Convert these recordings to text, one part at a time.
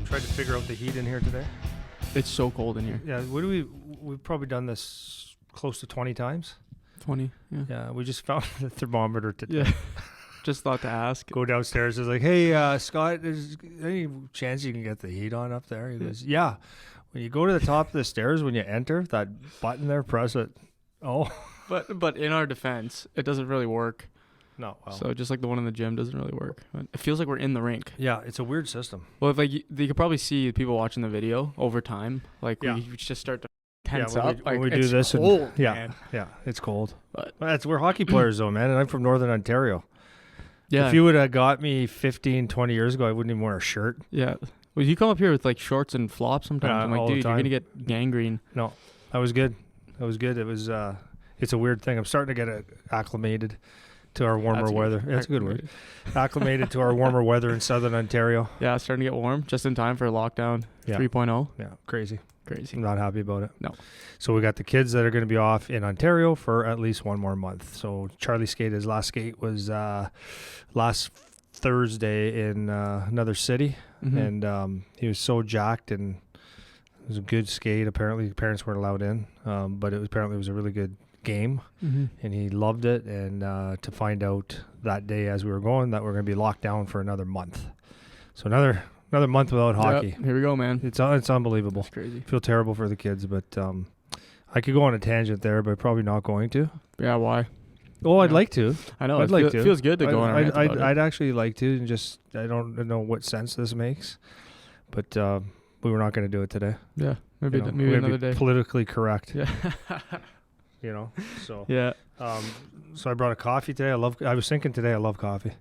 tried to figure out the heat in here today. It's so cold in here. Yeah, we've probably done this close to 20 times. 20, yeah. Yeah, we just found the thermometer today. Yeah. Just thought to ask. Go downstairs. It's like, hey, Scott, is any chance you can get the heat on up there? He goes, yeah. When you go to the top of the stairs, when you enter, that button there, press it. Oh. But in our defense, it doesn't really work. No. Well. So just like the one in the gym doesn't really work. It feels like we're in the rink. Yeah, it's a weird system. Well, if you could probably see people watching the video over time. Like we just start to tense up. When we do this, cold, yeah, it's cold. But we're hockey players though, man, and I'm from Northern Ontario. Yeah. If you would have got me 15, 20 years ago, I wouldn't even wear a shirt. Yeah. Well, you come up here with like shorts and flops sometimes. I'm like, dude, you're gonna get gangrene. No, I was good. It was, it's a weird thing. I'm starting to get acclimated to our warmer weather. That's a good word. Acclimated to our warmer weather in Southern Ontario. Yeah, it's starting to get warm just in time for lockdown 3.0. Yeah, crazy. Crazy. I'm not happy about it. No. So we got the kids that are going to be off in Ontario for at least one more month. So Charlie skated. His last skate was last Thursday in another city. Mm-hmm. And he was so jacked, and it was a good skate. Apparently the parents weren't allowed in, but it was a really good game, and he loved it. And to find out that day as we were going that we're going to be locked down for another month. So another month without hockey. Yep, here we go, man. It's unbelievable. It's crazy. I feel terrible for the kids, but I could go on a tangent there, but probably not going to. Yeah, why? Oh, I'd like to. I know. I'd like to. It feels good to go on a rant about it. I'd actually like to, and just I don't know what sense this makes, but we were not going to do it today. Yeah, maybe maybe another day. Politically correct. Yeah. So yeah. So I brought a coffee today. I was thinking today I love coffee.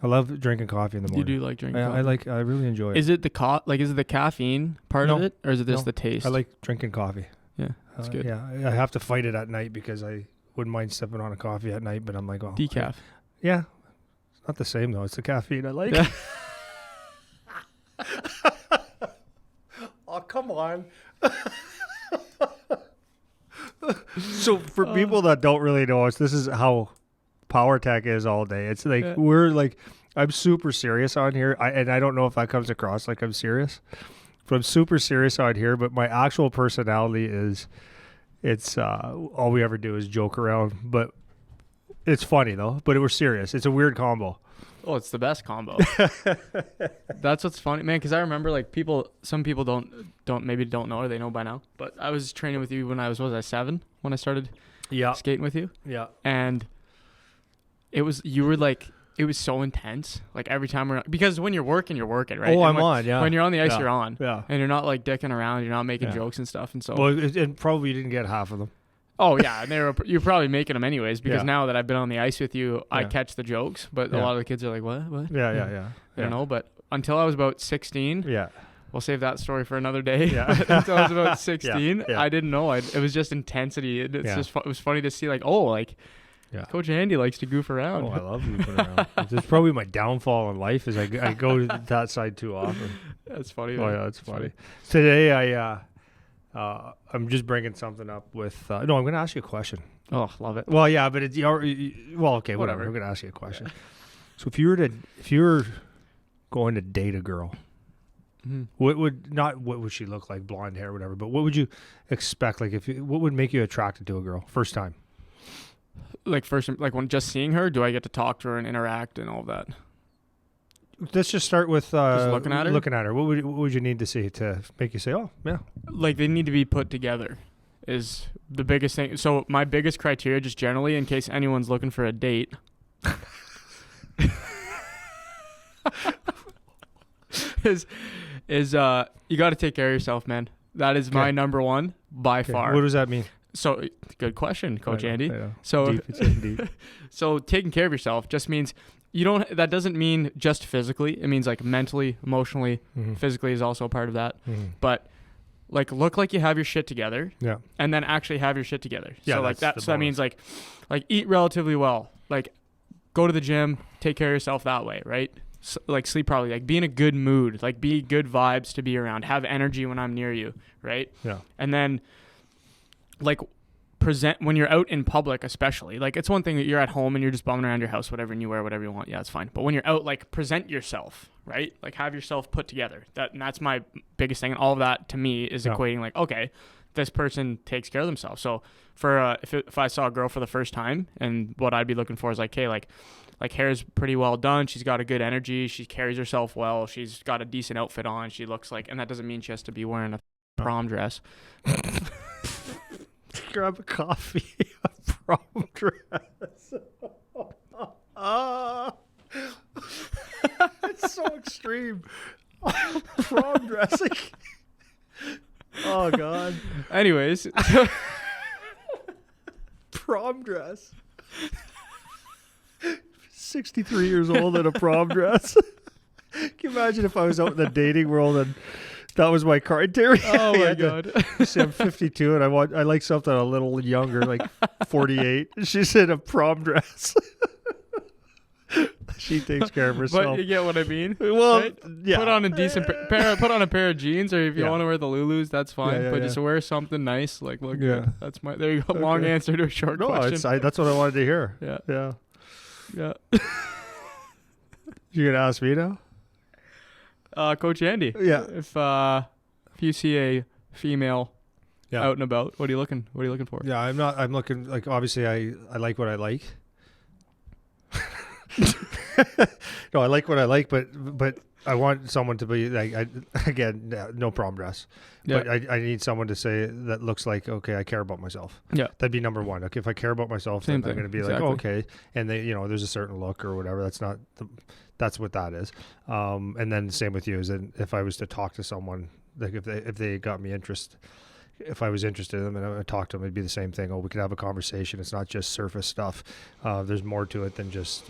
I love drinking coffee in the morning. You do like drinking coffee? I really enjoy it. Is it is it the caffeine part of it, or is it just the taste? I like drinking coffee. Yeah, that's good. Yeah, I have to fight it at night because I wouldn't mind sipping on a coffee at night, but I'm like, decaf. Yeah. It's not the same though. It's the caffeine I like. Yeah. Oh, come on. So for people that don't really know us, this is how PowerTech is all day. It's like I'm super serious on here. I don't know if that comes across like I'm serious, but I'm super serious on here. But my actual personality is, it's all we ever do is joke around. But it's funny though. But we're serious. It's a weird combo. Oh, it's the best combo. That's what's funny, man. Because I remember like some people don't know, or they know by now. But I was training with you when I was 7 when I started skating with you. Yeah. And it was so intense. Like every time because when you're working, right? Oh, I'm on. Yeah. When you're on the ice, you're on. Yeah. And you're not like dicking around. You're not making jokes and stuff. And so. Well, and probably you didn't get half of them. Oh yeah, and you're probably making them anyways because now that I've been on the ice with you, I catch the jokes. But a lot of the kids are like, "What? Yeah. They don't know. But until I was about 16, we'll save that story for another day. Yeah. Until I was about 16, Yeah. I didn't know. It was just intensity. It was funny to see Coach Andy likes to goof around. Oh, I love goofing around. It's probably my downfall in life is I go to that side too often. That's funny. Oh yeah, that's funny. Today I'm just bringing something up with. I'm going to ask you a question. Oh, love it. Well, yeah, but okay, whatever. I'm going to ask you a question. So if you were going to date a girl, what would she look like, blonde hair, whatever? But what would you expect? Like what would make you attracted to a girl first time? Like when just seeing her, do I get to talk to her and interact and all of that? Let's just start with just looking at her. What would you need to see to make you say, "Oh, yeah"? Like they need to be put together is the biggest thing. So my biggest criteria, just generally, in case anyone's looking for a date, is you got to take care of yourself, man. That is my number one by far. What does that mean? So good question, Coach Andy. I know. So deep. So taking care of yourself just means that doesn't mean just physically. It means like mentally, emotionally, physically is also a part of that. But like look like you have your shit together. Yeah. And then actually have your shit together. Yeah. So like that. So that means like eat relatively well. Like go to the gym, take care of yourself that way, right? So, like sleep properly, like be in a good mood, like be good vibes to be around, have energy when I'm near you, right? Yeah. And then like present when you're out in public, especially. Like, it's one thing that you're at home and you're just bumming around your house, whatever, and you wear whatever you want. Yeah, it's fine. But when you're out, like, present yourself, right? Like, have yourself put together. And that's my biggest thing. And all of that to me is equating like, okay, this person takes care of themselves. So for if I saw a girl for the first time, and what I'd be looking for is like, hey, like hair's pretty well done. She's got a good energy. She carries herself well. She's got a decent outfit on. She looks like, and that doesn't mean she has to be wearing a prom dress. Grab a coffee, a prom dress. It's so extreme. Prom dressing. Oh God. Anyways, prom dress. 63 years old in a prom dress. Can you imagine if I was out in the dating world and that was my criteria? Oh my God. See, I'm 52 and I like something a little younger, like 48. She's in a prom dress. She takes care of herself. But you get what I mean? Well, right? yeah. Put on a decent put on a pair of jeans, or if you want to wear the Lulus, that's fine. Yeah, but just wear something nice. Like, look good. That's my. There you go. Long answer to a short question. That's what I wanted to hear. Yeah. You gonna ask me now? Coach Andy. Yeah. If you see a female out and about, what are you looking for? Yeah, I'm looking, like, obviously I like what I like. No, I like what I like, but I want someone to be like, no prom dress. Yeah. But I need someone to say that looks like, okay, I care about myself. Yeah. That'd be number one. Like, if I care about myself, then I'm going to be like, oh, okay. And they, there's a certain look or whatever. That's what that is. And then same with you, is that if I was to talk to someone, like if they got me if I was interested in them and I would talk to them, it'd be the same thing. Oh, we could have a conversation. It's not just surface stuff. There's more to it than just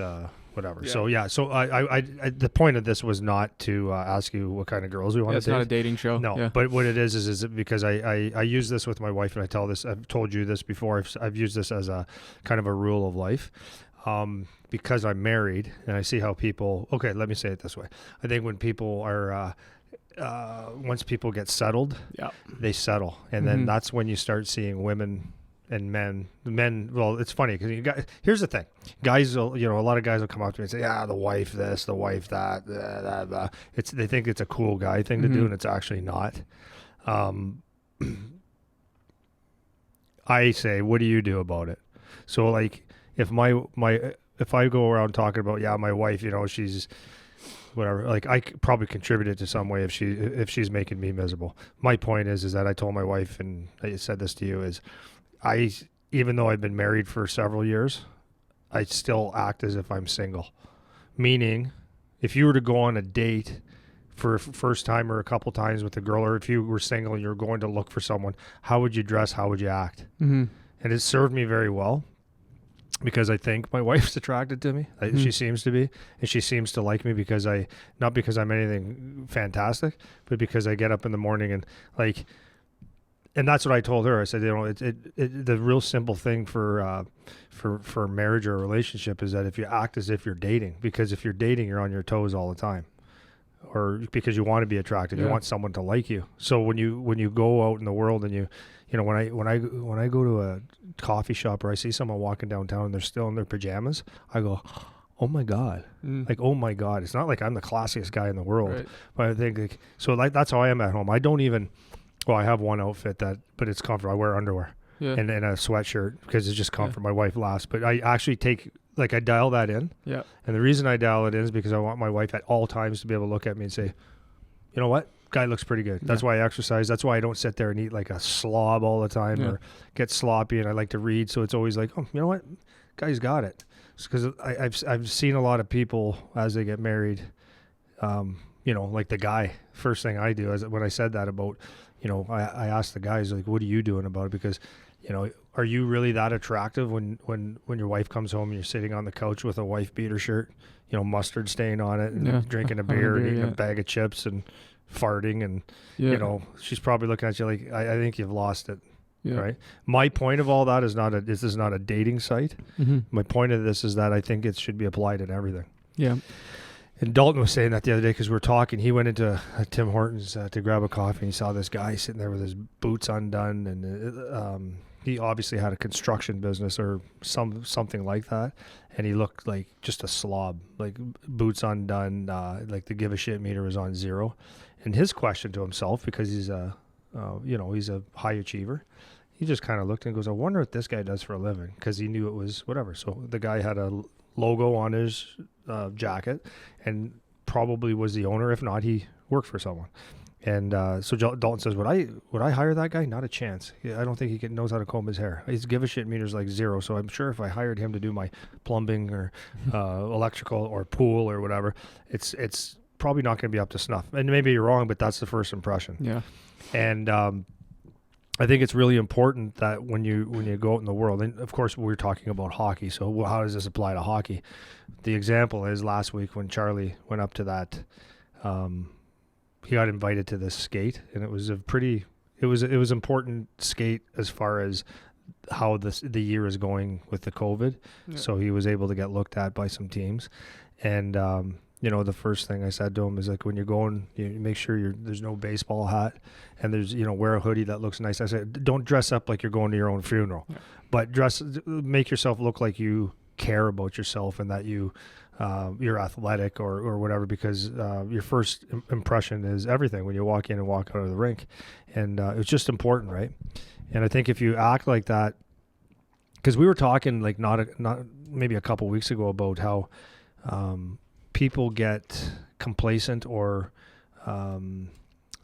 whatever. Yeah. So I the point of this was not to ask you what kind of girls we want to date. It's not a dating show. No, but what it is because I use this with my wife, and I've told you this before. I've used this as a kind of a rule of life. Because I'm married and I see how people, okay, let me say it this way. I think when people are, once people get settled, they settle. And then that's when you start seeing women and men. Well, it's funny because here's the thing. Guys will, a lot of guys will come up to me and say, yeah, the wife this, the wife that, blah, blah. They think it's a cool guy thing to do, and it's actually not. I say, what do you do about it? So, like, if I go around talking about, my wife, she's whatever, like, I probably contributed to some way if she's making me miserable. My point is that I told my wife, and I said this to you, is even though I've been married for several years, I still act as if I'm single. Meaning, if you were to go on a date for a first time or a couple times with a girl, or if you were single and you're going to look for someone, how would you dress? How would you act? Mm-hmm. And it served me very well. Because I think my wife's attracted to me. She seems to be. And she seems to like me not because I'm anything fantastic, but because I get up in the morning and that's what I told her. I said, the real simple thing for marriage or a relationship is that if you act as if you're dating, because if you're dating, you're on your toes all the time. Or because you want to be attracted, you want someone to like you. So when you go out in the world and when I go to a coffee shop or I see someone walking downtown and they're still in their pajamas, I go, oh my God. Like, oh my God. It's not like I'm the classiest guy in the world, right. But I think that's how I am at home. I don't even, I have one outfit but it's comfortable. I wear underwear and a sweatshirt because it's just comfort. My wife laughs, but I actually I dial that in. Yeah. And the reason I dial it in is because I want my wife at all times to be able to look at me and say, you know what? Guy looks pretty good. That's why I exercise. That's why I don't sit there and eat like a slob all the time or get sloppy. And I like to read. So it's always like, oh, you know what? Guy's got it. Because I've seen a lot of people as they get married, like the guy, first thing I do is when I said that about, I asked the guys, like, what are you doing about it? Because, are you really that attractive when your wife comes home and you're sitting on the couch with a wife beater shirt, mustard stain on it and drinking a beer and eating a bag of chips and farting and, she's probably looking at you like, I think you've lost it. Yeah. Right. My point of all that is this is not a dating site. Mm-hmm. My point of this is that I think it should be applied in everything. Yeah. And Dalton was saying that the other day because we were talking. He went into Tim Hortons to grab a coffee and he saw this guy sitting there with his boots undone and, he obviously had a construction business or something like that, and he looked like just a slob, like boots undone, like the give a shit meter was on 0. And his question to himself, because he's he's a high achiever, he just kind of looked and goes, I wonder what this guy does for a living, because he knew it was whatever. So the guy had a logo on his jacket and probably was the owner. If not, he worked for someone. And so Dalton says, would I hire that guy? Not a chance. I don't think he knows how to comb his hair. His give a shit meter's like 0. So I'm sure if I hired him to do my plumbing or electrical or pool or whatever, it's probably not going to be up to snuff. And maybe you're wrong, but that's the first impression. Yeah. And I think it's really important that when you go out in the world, and of course we're talking about hockey, so how does this apply to hockey? The example is last week when Charlie went up to that, he got invited to this skate, and it was important skate as far as how the year is going with the COVID. Yeah. So he was able to get looked at by some teams, and the first thing I said to him is, like, when you're going, you make sure there's no baseball hat, and there's, wear a hoodie that looks nice. I said, don't dress up like you're going to your own funeral, but make yourself look like you care about yourself and that you're athletic or whatever, because your first impression is everything when you walk in and walk out of the rink, and it's just important, right? And I think if you act like that, because we were talking like not maybe a couple weeks ago about how people get complacent or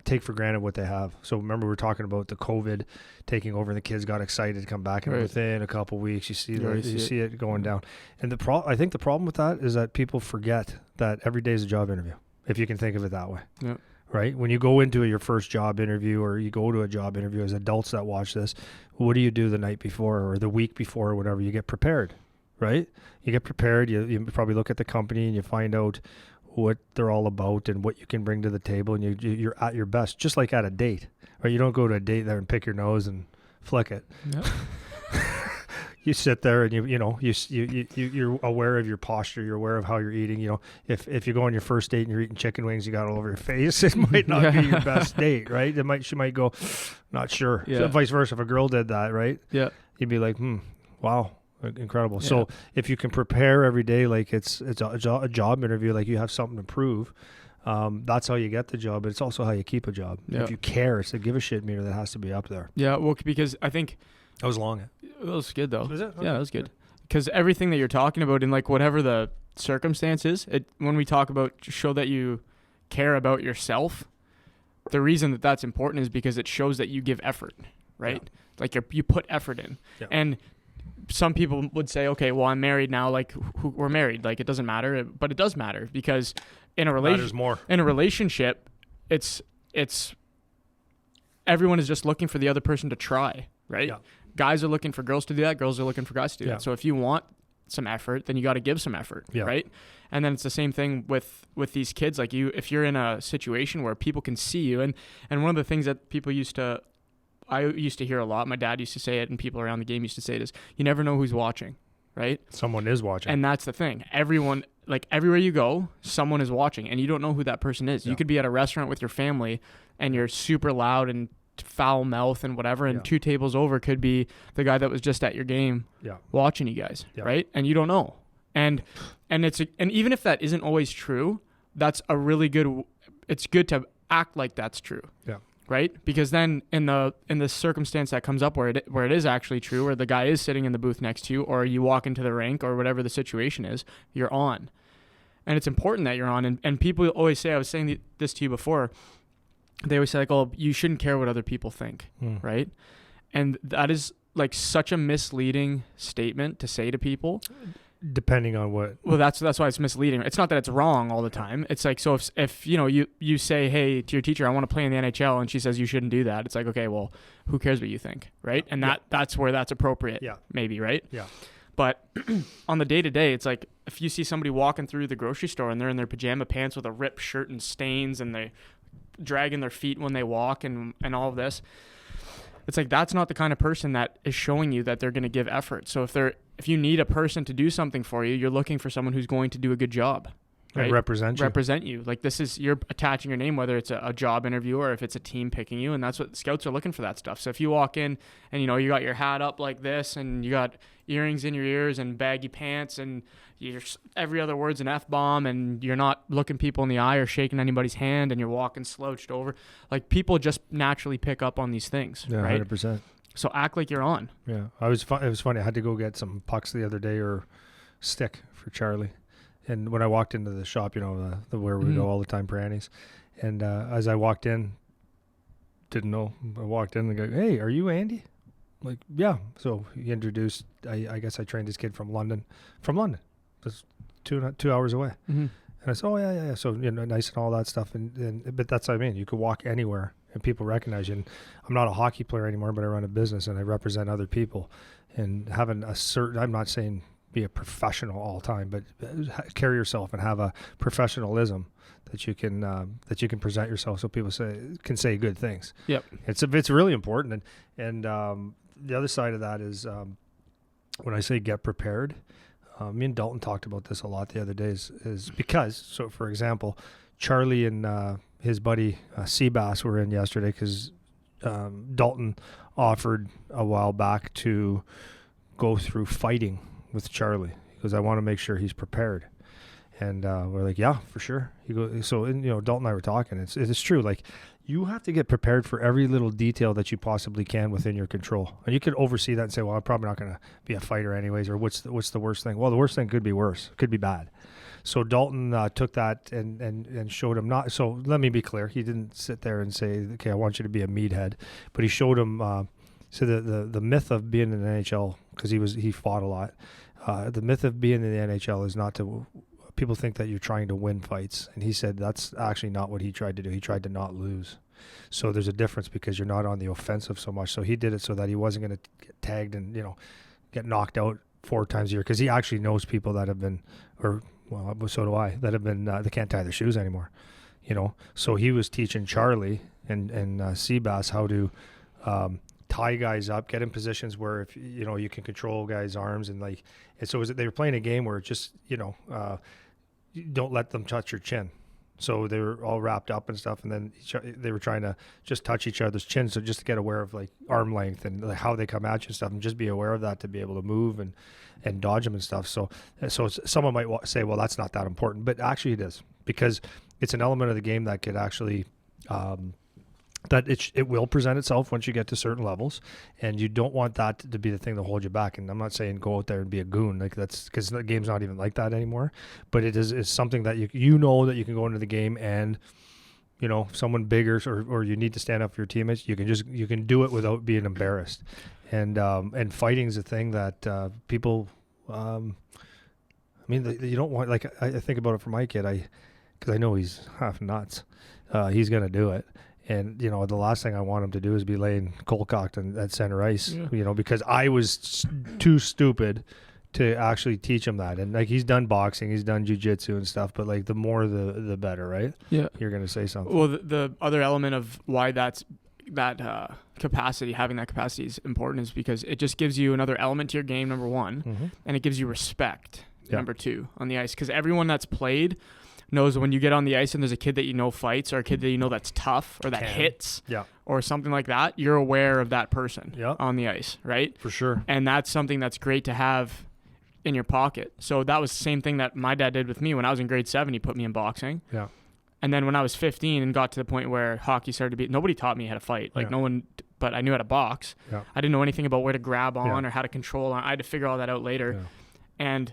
take for granted what they have. So remember, we were talking about the COVID taking over, and the kids got excited to come back, and within a couple of weeks you see it going down. And I think the problem with that is that people forget that every day is a job interview, if you can think of it that way. Yeah. Right? When you go into your first job interview, or you go to a job interview, as adults that watch this, what do you do the night before or the week before or whatever? You get prepared, right? You get prepared. You probably look at the company and you find out what they're all about and what you can bring to the table, and you're at your best, just like at a date, right? You don't go to a date there and pick your nose and flick it. Yep. You sit there and you're aware of your posture. You're aware of how you're eating. If you go on your first date and you're eating chicken wings, you got all over your face, it might not be your best date, right? She might go, not sure. Yeah. So vice versa, if a girl did that, right? Yeah. You'd be like, wow. Incredible. Yeah. So if you can prepare every day like it's a job interview, like you have something to prove, that's how you get the job, but it's also how you keep a job. Yeah. If you care, it's a give a shit meter that has to be up there. Yeah, well, because I think that was long. It was good though. Was it? Okay. Yeah, it was good. Because everything that you're talking about, in like whatever the circumstance is, when we talk about show that you care about yourself, the reason that that's important is because it shows that you give effort, right? Yeah. Like you put effort in. Yeah. And some people would say, okay, well, I'm married now. Like, we're married. Like, it doesn't matter, but it does matter, because in a relationship, it's everyone is just looking for the other person to try, right? Yeah. Guys are looking for girls to do that. Girls are looking for guys to do that. So if you want some effort, then you got to give some effort, right? And then it's the same thing with these kids. Like, if you're in a situation where people can see you, and one of the things that I used to hear a lot, my dad used to say it, and people around the game used to say it, is you never know who's watching, right? Someone is watching. And that's the thing. Everyone, like, everywhere you go, someone is watching, and you don't know who that person is. Yeah. You could be at a restaurant with your family, and you're super loud and foul mouth and whatever, and 2 tables over could be the guy that was just at your game watching you guys, right? And you don't know. And even if that isn't always true, that's a really good, it's good to act like that's true. Yeah. Right? Because then in the circumstance that comes up where it is actually true, where the guy is sitting in the booth next to you, or you walk into the rink, or whatever the situation is, you're on. And it's important that you're on. And people always say, I was saying this to you before, they always say, like, oh, you shouldn't care what other people think, right? And that is like such a misleading statement to say to people. Depending on what. Well, that's why it's misleading. It's not that it's wrong all the time. It's like, so if you say, hey, to your teacher, I want to play in the NHL, and she says you shouldn't do that. It's like, okay, well, who cares what you think, right? And that's where that's appropriate, maybe, right? Yeah. But on the day-to-day, it's like, if you see somebody walking through the grocery store and they're in their pajama pants with a ripped shirt and stains, and they dragging their feet when they walk and all of this, it's like, that's not the kind of person that is showing you that they're going to give effort. So if you need a person to do something for you, you're looking for someone who's going to do a good job, Right? Represent you. Like you're attaching your name, whether it's a job interview or if it's a team picking you. And that's what scouts are looking for, that stuff. So if you walk in and, you got your hat up like this and you got earrings in your ears and baggy pants and every other word's an F-bomb and you're not looking people in the eye or shaking anybody's hand and you're walking slouched over, like people just naturally pick up on these things. Yeah, right? 100%. So act like you're on. Yeah. It was funny. I had to go get some pucks the other day, or stick for Charlie. And when I walked into the shop, the where we go all the time, Prannies. And as I walked in, didn't know. I walked in and go, "Hey, are you Andy?" I'm like, yeah. So he introduced. I guess I trained this kid from London. That's 2 hours away. Mm-hmm. And I said, "Oh yeah." So nice and all that stuff. But that's what I mean. You could walk anywhere and people recognize you. And I'm not a hockey player anymore, but I run a business and I represent other people. And having I'm not saying be a professional all the time, but carry yourself and have a professionalism that you can present yourself so people can say good things. Yep. It's really important. And the other side of that is when I say get prepared, me and Dalton talked about this a lot the other days, is because, so for example, Charlie and his buddy Seabass were in yesterday because Dalton offered a while back to go through fighting with Charlie, because I want to make sure he's prepared. And we're like, yeah, for sure. So Dalton and I were talking. It's true. Like, you have to get prepared for every little detail that you possibly can within your control. And you could oversee that and say, well, I'm probably not going to be a fighter anyways, or what's the worst thing? Well, the worst thing could be worse. It could be bad. So Dalton took that and showed him not. So let me be clear. He didn't sit there and say, okay, I want you to be a meathead. But he showed him, so the myth of being in the NHL, because he fought a lot. The myth of being in the NHL is not to, people think that you're trying to win fights. And he said that's actually not what he tried to do. He tried to not lose. So there's a difference, because you're not on the offensive so much. So he did it so that he wasn't going to get tagged and, get knocked out 4 times a year. Because he actually knows people that have been, so do I, that have been, they can't tie their shoes anymore, So he was teaching Charlie and Seabass how to tie guys up, get in positions where if you can control guys' arms, and so they were playing a game where just don't let them touch your chin. So they were all wrapped up and stuff, and then they were trying to just touch each other's chins, so just to get aware of arm length and how they come at you and stuff, and just be aware of that to be able to move and dodge them and stuff. So someone might say, well, that's not that important, but actually it is, because it's an element of the game that could actually that it will present itself once you get to certain levels, and you don't want that to be the thing that holds you back. And I'm not saying go out there and be a goon, that's because the game's not even like that anymore. But it's something that you know that you can go into the game and someone bigger or you need to stand up for your teammates. You can do it without being embarrassed. And fighting is a thing that people. You don't want, I think about it for my kid. Because I know he's half nuts. He's gonna do it. And, the last thing I want him to do is be laying cold-cocked at center ice, because I was too stupid to actually teach him that. And, he's done boxing, he's done jiu-jitsu and stuff, but, the more the better, right? Yeah. You're going to say something. Well, the other element of why that capacity, having that capacity is important, is because it just gives you another element to your game, number one, and it gives you respect, number 2, on the ice. Because everyone that's played knows when you get on the ice and there's a kid that fights, or a kid that that's tough or that hits, or something like that, you're aware of that person on the ice, right? For sure. And that's something that's great to have in your pocket. So that was the same thing that my dad did with me when I was in grade 7. He put me in boxing. Yeah. And then when I was 15 and got to the point where hockey started to be, nobody taught me how to fight. No one, but I knew how to box. Yeah. I didn't know anything about where to grab on or how to control on. I had to figure all that out later. Yeah. And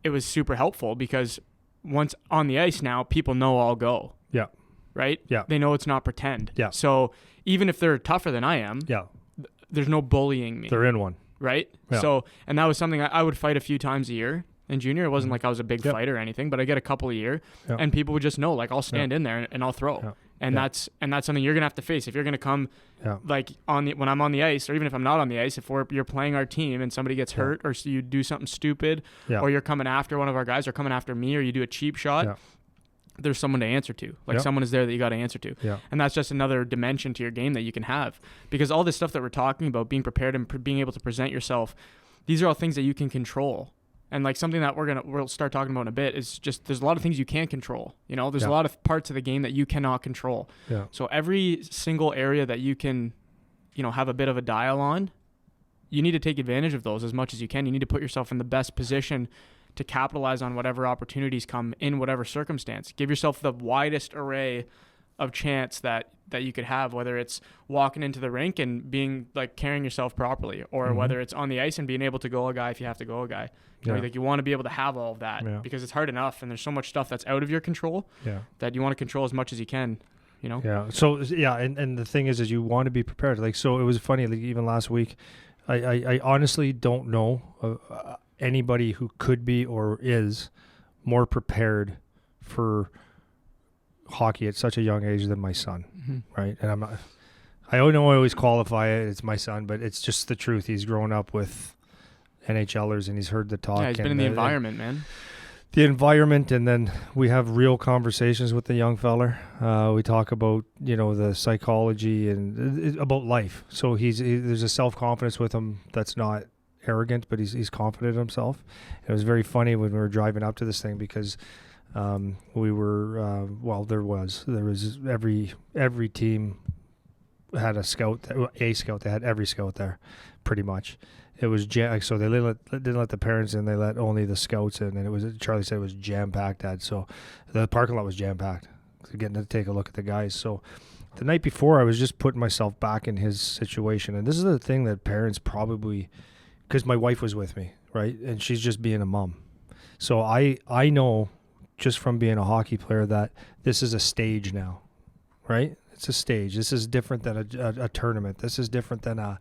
it was super helpful, because once on the ice now, people know I'll go. Yeah. Right? Yeah. They know it's not pretend. Yeah. So even if they're tougher than I am, there's no bullying me. They're in one. Right? Yeah. So, and that was something I would fight a few times a year in junior. It wasn't like I was a big fighter or anything, but I get a couple a year, and people would just know, I'll stand in there and I'll throw. Yeah. And that's something you're gonna have to face if you're gonna come when I'm on the ice, or even if I'm not on the ice, if you're playing our team and somebody gets hurt, or so you do something stupid, or you're coming after one of our guys, or coming after me, or you do a cheap shot, there's someone to answer to. Someone is there that you got to answer to. Yeah. And that's just another dimension to your game that you can have, because all this stuff that we're talking about, being prepared and being able to present yourself, these are all things that you can control. And like something that we'll start talking about in a bit is just there's a lot of things you can't control. You know, there's a lot of parts of the game that you cannot control. Yeah. So every single area that you can, you know, have a bit of a dial on, you need to take advantage of those as much as you can. You need to put yourself in the best position to capitalize on whatever opportunities come in whatever circumstance. Give yourself the widest array of chance that you could have, whether it's walking into the rink and being like carrying yourself properly, or whether it's on the ice and being able to go a guy if you have to go a guy. You know, like you want to be able to have all of that because it's hard enough and there's so much stuff that's out of your control that you want to control as much as you can, you know? Yeah. So and the thing is you want to be prepared. Like, so it was funny, like even last week, I honestly don't know anybody who could be or is more prepared for hockey at such a young age than my son, right? And I'm not, I know I always qualify it, it's my son, but it's just the truth. He's grown up with NHLers and he's heard the talk. Yeah, he's been in the environment, man. The environment, and then we have real conversations with the young feller. We talk about, you know, the psychology and about life. So there's a self-confidence with him that's not arrogant, but he's confident in himself. And it was very funny when we were driving up to this thing because we were there was every team had a scout. They had every scout there, pretty much. It was so they didn't let the parents in. They let only the scouts in, and it was, Charlie said, it was jam packed. Dad, so the parking lot was jam packed. Getting to take a look at the guys. So the night before, I was just putting myself back in his situation, and this is the thing that parents probably, because my wife was with me, right, and she's just being a mom. So I know just from being a hockey player that this is a stage now, right? It's a stage. This is different than a tournament. This is different than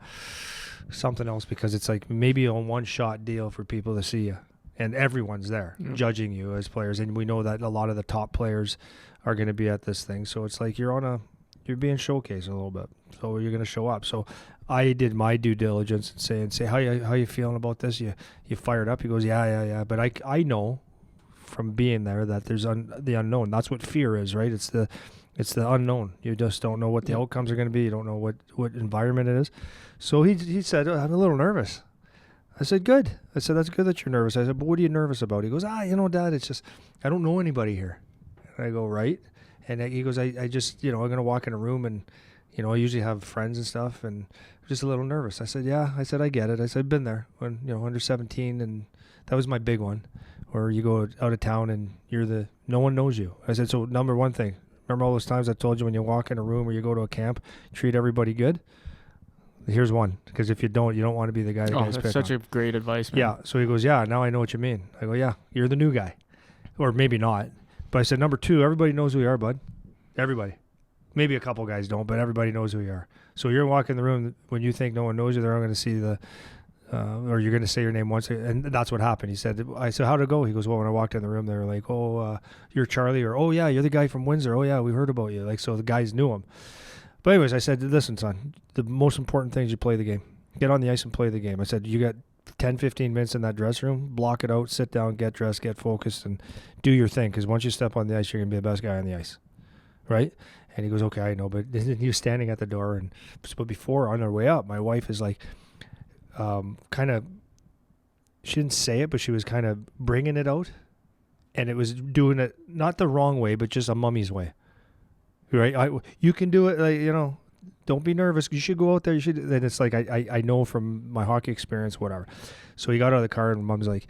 something else, because it's like maybe a one-shot deal for people to see you, and everyone's there judging you as players, and we know that a lot of the top players are going to be at this thing. So it's like you're being showcased a little bit, so you're going to show up. So I did my due diligence and say how you feeling about this? You fired up? He goes, yeah. But I know from being there that there's the unknown. That's what fear is, right? It's the unknown. You just don't know what the outcomes are going to be. You don't know what environment it is. So he said, I'm a little nervous. I said, good. I said, that's good that you're nervous. I said, but what are you nervous about? He goes, Dad, it's just, I don't know anybody here. And I go, right. And he goes, I just, I'm going to walk in a room and, I usually have friends and stuff, and I'm just a little nervous. I said, yeah. I said, I get it. I said, I've been there when, under 17, and that was my big one, where you go out of town and no one knows you. I said, so number one thing, remember all those times I told you when you walk in a room or you go to a camp, treat everybody good? Here's one, because if you don't want to be the guy that guys pick on. That's such a great advice, man. Yeah. So he goes, yeah, now I know what you mean. I go, yeah, you're the new guy. Or maybe not. But I said, number two, everybody knows who you are, bud. Everybody. Maybe a couple guys don't, but everybody knows who you are. So you're walking in the room, when you think no one knows you, they're going to see or you're going to say your name once, and that's what happened. He said, I said, how'd it go? He goes, well, when I walked in the room, they were like, oh, you're Charlie, or, oh, yeah, you're the guy from Windsor. Oh, yeah, we heard about you. Like, so the guys knew him. But anyways, I said, listen, son, the most important thing is you play the game. Get on the ice and play the game. I said, you got 10, 15 minutes in that dressing room, block it out, sit down, get dressed, get focused, and do your thing, because once you step on the ice, you're going to be the best guy on the ice, right? And he goes, okay, I know, but he was standing at the door, but before, on our way up, my wife is like, kind of, she didn't say it, but she was kind of bringing it out, and it was doing it not the wrong way, but just a mummy's way, right? You can do it, like, don't be nervous. You should go out there. You should. Then it's like I know from my hockey experience, whatever. So he got out of the car, and Mom's like,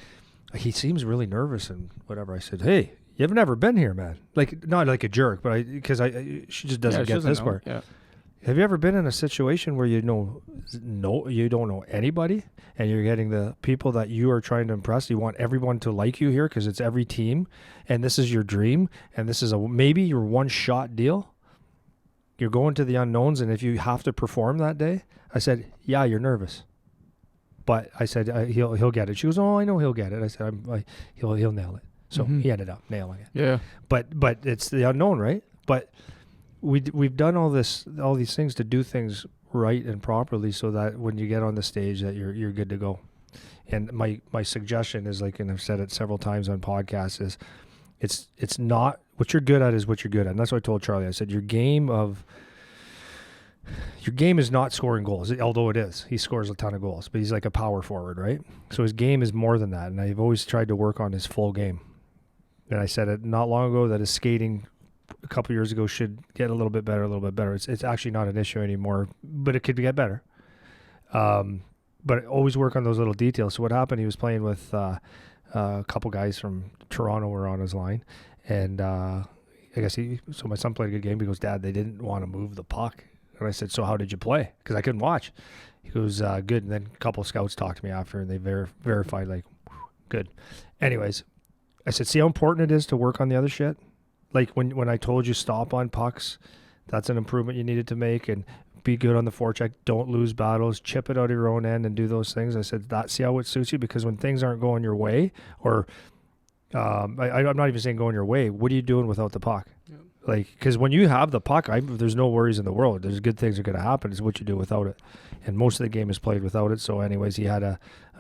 he seems really nervous and whatever. I said, hey, you've never been here, man. Like, not like a jerk, but she just doesn't get this part. Yeah. Have you ever been in a situation where you don't know anybody, and you're getting the people that you are trying to impress? You want everyone to like you here because it's every team, and this is your dream, and this is maybe your one-shot deal. You're going to the unknowns, and if you have to perform that day, I said, yeah, you're nervous. But I said, he'll get it. She goes, oh, I know he'll get it. I said, he'll nail it. So he ended up nailing it. Yeah. But it's the unknown, right? But we've done all these things to do things right and properly, so that when you get on the stage, that you're good to go. And my suggestion is, like, and I've said it several times on podcasts, is it's not what you're good at is what you're good at. And that's what I told Charlie. I said, your game of your game is not scoring goals, although it is. He scores a ton of goals, but he's like a power forward, right? So his game is more than that, and I've always tried to work on his full game. And I said it not long ago that his skating a couple years ago should get a little bit better. It's actually not an issue anymore, but it could get better. But always work on those little details. So what happened, he was playing with a couple guys from Toronto were on his line, and I guess so my son played a good game. He goes, Dad, they didn't want to move the puck. And I said, so how did you play? Because I couldn't watch. He goes, good. And then a couple of scouts talked to me after, and they verified, like, good. Anyways, I said, see how important it is to work on the other shit? Like when I told you stop on pucks, that's an improvement you needed to make, and be good on the forecheck. Don't lose battles. Chip it out of your own end and do those things. I said, see how it suits you? Because when things aren't going your way, or I'm not even saying going your way, what are you doing without the puck? Yep. Like, because when you have the puck, there's no worries in the world. There's good things are going to happen. It's what you do without it. And most of the game is played without it. So anyways, he had a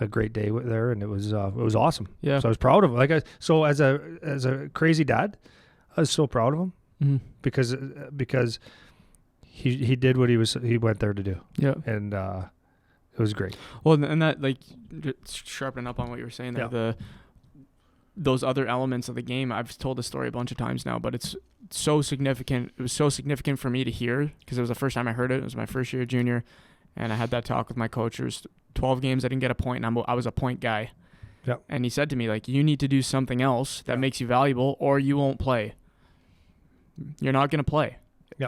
great day there, and it was awesome. Yeah. So I was proud of him. So as a crazy dad, I was so proud of him because he did what he went there to do. Yeah. And it was great. Well, and that, like, sharpening up on what you were saying there, yeah. Those other elements of the game, I've told the story a bunch of times now, but it's so significant. It was so significant for me to hear because it was the first time I heard it. It was my first year junior, and I had that talk with my coach. There's 12 games I didn't get a point, and I was a point guy. Yep. And he said to me, like, you need to do something else that makes you valuable, or you won't play. You're not going to play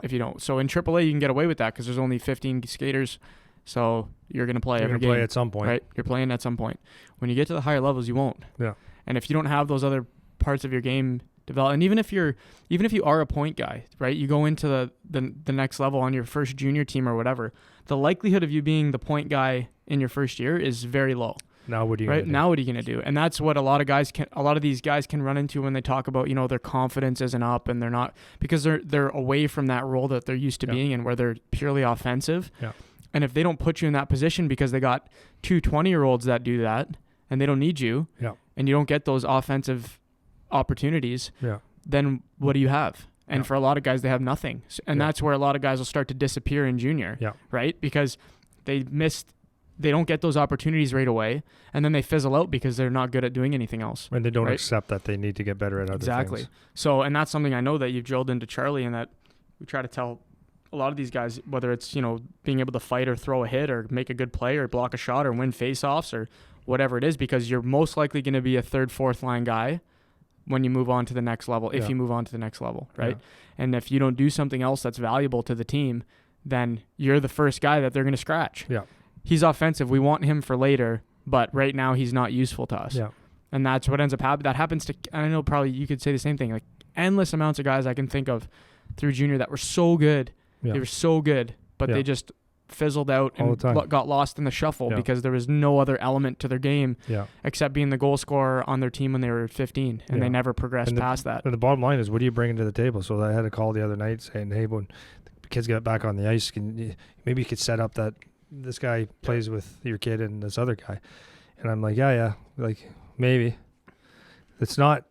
if you don't. So in AAA, you can get away with that because there's only 15 skaters. So you're going to play every game. Play at some point. Right? You're playing at some point. When you get to the higher levels, you won't. Yeah. And if you don't have those other parts of your game developed, and even if you are a point guy, right? You go into the next level on your first junior team or whatever, the likelihood of you being the point guy in your first year is very low. Now what are you right? Gonna do? Now what are you going to do? And that's what a lot of these guys can run into when they talk about, their confidence isn't up and they're not, because they're away from that role that they're used to being in, where they're purely offensive. Yeah. And if they don't put you in that position because they got two 20-year-olds that do that and they don't need you, and you don't get those offensive opportunities, then what do you have? And for a lot of guys, they have nothing. And that's where a lot of guys will start to disappear in junior, right? Because they don't get those opportunities right away, and then they fizzle out because they're not good at doing anything else. And they don't accept that they need to get better at other things. So, and that's something I know that you've drilled into Charlie, and that we try to tell a lot of these guys, whether it's, being able to fight or throw a hit or make a good play or block a shot or win face-offs or whatever it is, because you're most likely going to be a third, fourth line guy when you move on to the next level, if you move on to the next level, right? Yeah. And if you don't do something else that's valuable to the team, then you're the first guy that they're going to scratch. Yeah. He's offensive. We want him for later, but right now he's not useful to us. Yeah. And that's what ends up happening. That happens to, I know probably you could say the same thing, like endless amounts of guys I can think of through junior that were so good. Yeah. They were so good, but they just fizzled out and got lost in the shuffle because there was no other element to their game except being the goal scorer on their team when they were 15, and they never progressed past that. And the bottom line is, what are you bringing to the table? So I had a call the other night saying, hey, when the kids get back on the ice, maybe you could set up that this guy plays with your kid and this other guy. And I'm like, like maybe. It's not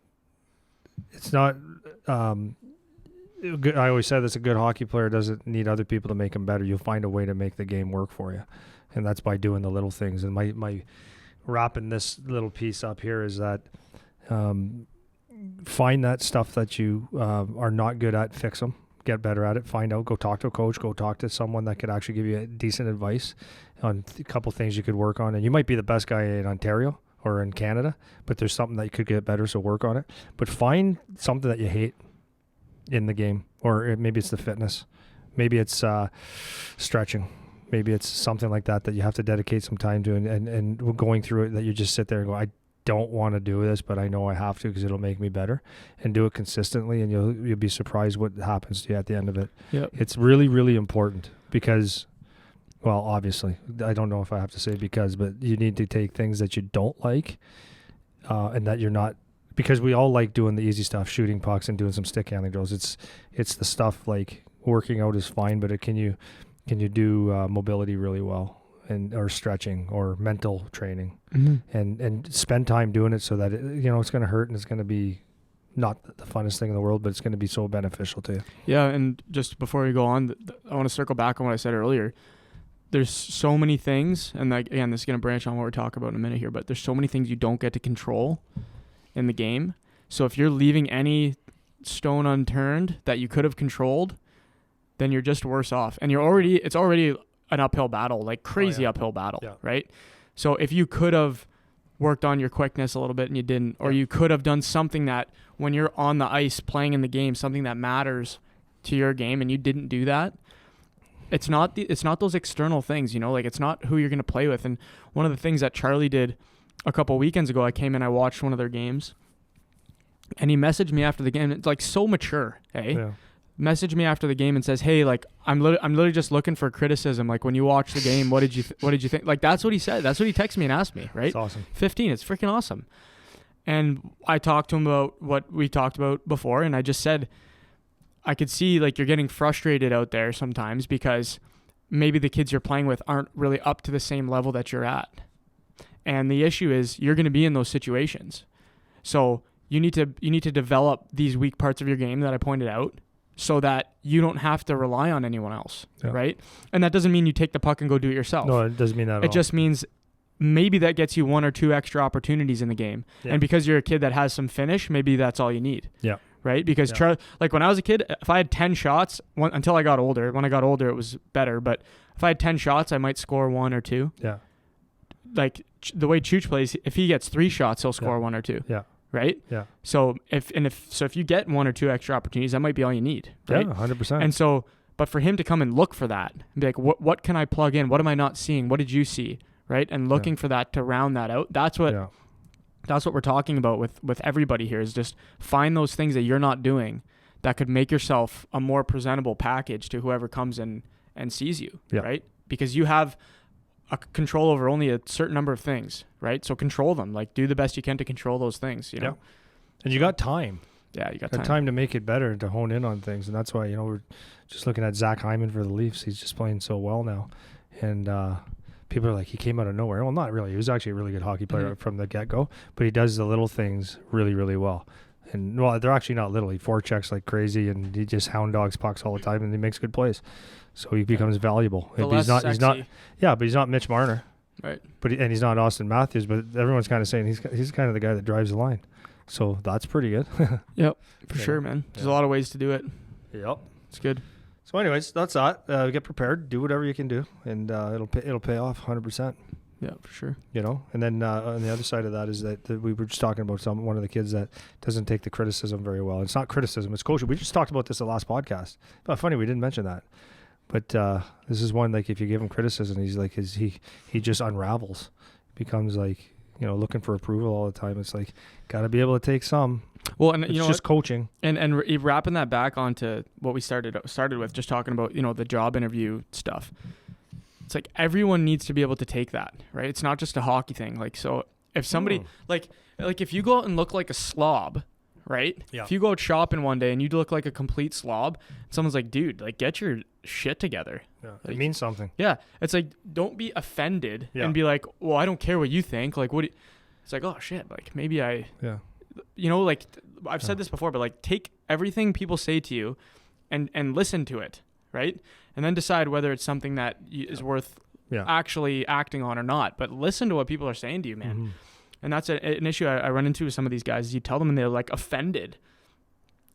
I always said this, a good hockey player doesn't need other people to make him better. You'll find a way to make the game work for you. And that's by doing the little things. And my wrapping this little piece up here is that find that stuff that you are not good at, fix them, get better at it, find out, go talk to a coach, go talk to someone that could actually give you decent advice on a couple things you could work on. And you might be the best guy in Ontario or in Canada, but there's something that you could get better, so work on it. But find something that you hate in the game, or maybe it's the fitness, maybe it's stretching, maybe it's something like that you have to dedicate some time to, and going through it, that you just sit there and go, I don't want to do this, but I know I have to because it'll make me better, and do it consistently, and you'll be surprised what happens to you at the end of it. Yep. It's really, really important because, well, obviously, I don't know if I have to say because, but you need to take things that you don't like and that you're not, because we all like doing the easy stuff, shooting pucks and doing some stick handling drills. It's the stuff like working out is fine, but can you do mobility really well, or stretching or mental training, and spend time doing it so that it's going to hurt and it's going to be not the funnest thing in the world, but it's going to be so beneficial to you. Yeah, and just before we go on, I want to circle back on what I said earlier. There's so many things, and like, again, this is going to branch on what we're talking about in a minute here, but there's so many things you don't get to control in the game. So if you're leaving any stone unturned that you could have controlled, then you're just worse off. And it's already an uphill battle, like crazy uphill battle, right? So if you could have worked on your quickness a little bit and you didn't, or you could have done something that when you're on the ice playing in the game, something that matters to your game, and you didn't do that, it's not those external things, you know, like it's not who you're going to play with. And one of the things that Charlie did a couple weekends ago, I came in, I watched one of their games, and he messaged me after the game. It's like so mature, hey? Yeah. Messaged me after the game and says, "Hey, like I'm literally just looking for criticism. Like when you watch the game, what did you think?" Like that's what he said. That's what he texted me and asked me. Right? That's awesome. 15. It's freaking awesome. And I talked to him about what we talked about before, and I just said, I could see like you're getting frustrated out there sometimes because maybe the kids you're playing with aren't really up to the same level that you're at. And the issue is you're going to be in those situations. So you need to develop these weak parts of your game that I pointed out, so that you don't have to rely on anyone else, right? And that doesn't mean you take the puck and go do it yourself. No, it doesn't mean that at all. It just means maybe that gets you 1 or 2 extra opportunities in the game. Yeah. And because you're a kid that has some finish, maybe that's all you need. Yeah. Right? Because like when I was a kid, if I had 10 shots, until I got older, when I got older, it was better. But if I had 10 shots, I might score 1 or 2. Yeah. Like the way Chooch plays, if he gets 3 shots, he'll score 1 or 2. Yeah. Right? Yeah. So if you get 1 or 2 extra opportunities, that might be all you need. Right? Yeah, 100%. And so, but for him to come and look for that and be like, what can I plug in? What am I not seeing? What did you see? Right? And looking for that to round that out. That's what we're talking about with everybody here, is just find those things that you're not doing that could make yourself a more presentable package to whoever comes in and sees you. Yeah. Right? Because you have a control over only a certain number of things, right? So control them. Like do the best you can to control those things, you know? And you got time. Yeah, you got time to make it better and to hone in on things. And that's why, you know, we're just looking at Zach Hyman for the Leafs. He's just playing so well now. And people are like, he came out of nowhere. Well, not really. He was actually a really good hockey player from the get-go. But he does the little things really, really well. And, well, they're actually not little. He forechecks like crazy, and he just hound dogs pucks all the time, and he makes good plays. So he becomes valuable. He's not Mitch Marner. Right. But he's not Austin Matthews, but everyone's kind of saying he's kind of the guy that drives the line. So that's pretty good. Yep, for sure, man. There's a lot of ways to do it. Yep. It's good. So anyways, that's that. Get prepared, do whatever you can do, and it'll pay off 100%. Yeah, for sure. You know, and then on the other side of that is that we were just talking about one of the kids that doesn't take the criticism very well. It's not criticism, it's coaching. We just talked about this the last podcast. But funny, we didn't mention that. But this is one, like, if you give him criticism, he's like, he just unravels, becomes like, you know, looking for approval all the time. It's like, got to be able to take some. Well, and it's you know, just coaching. And wrapping that back onto what we started with, just talking about, you know, the job interview stuff. It's like everyone needs to be able to take that, right? It's not just a hockey thing. Like, so if somebody like if you go out and look like a slob, right? Yeah. If you go out shopping one day and you look like a complete slob, someone's like, dude, like, get your shit together. Yeah, like, it means something. Yeah. It's like, don't be offended and be like, well, I don't care what you think. Like, it's like, oh shit. Like maybe you know, like I've said this before, but like take everything people say to you and listen to it. Right. And then decide whether it's something that is worth actually acting on or not. But listen to what people are saying to you, man. Mm-hmm. And that's an issue I run into with some of these guys. You tell them and they're like offended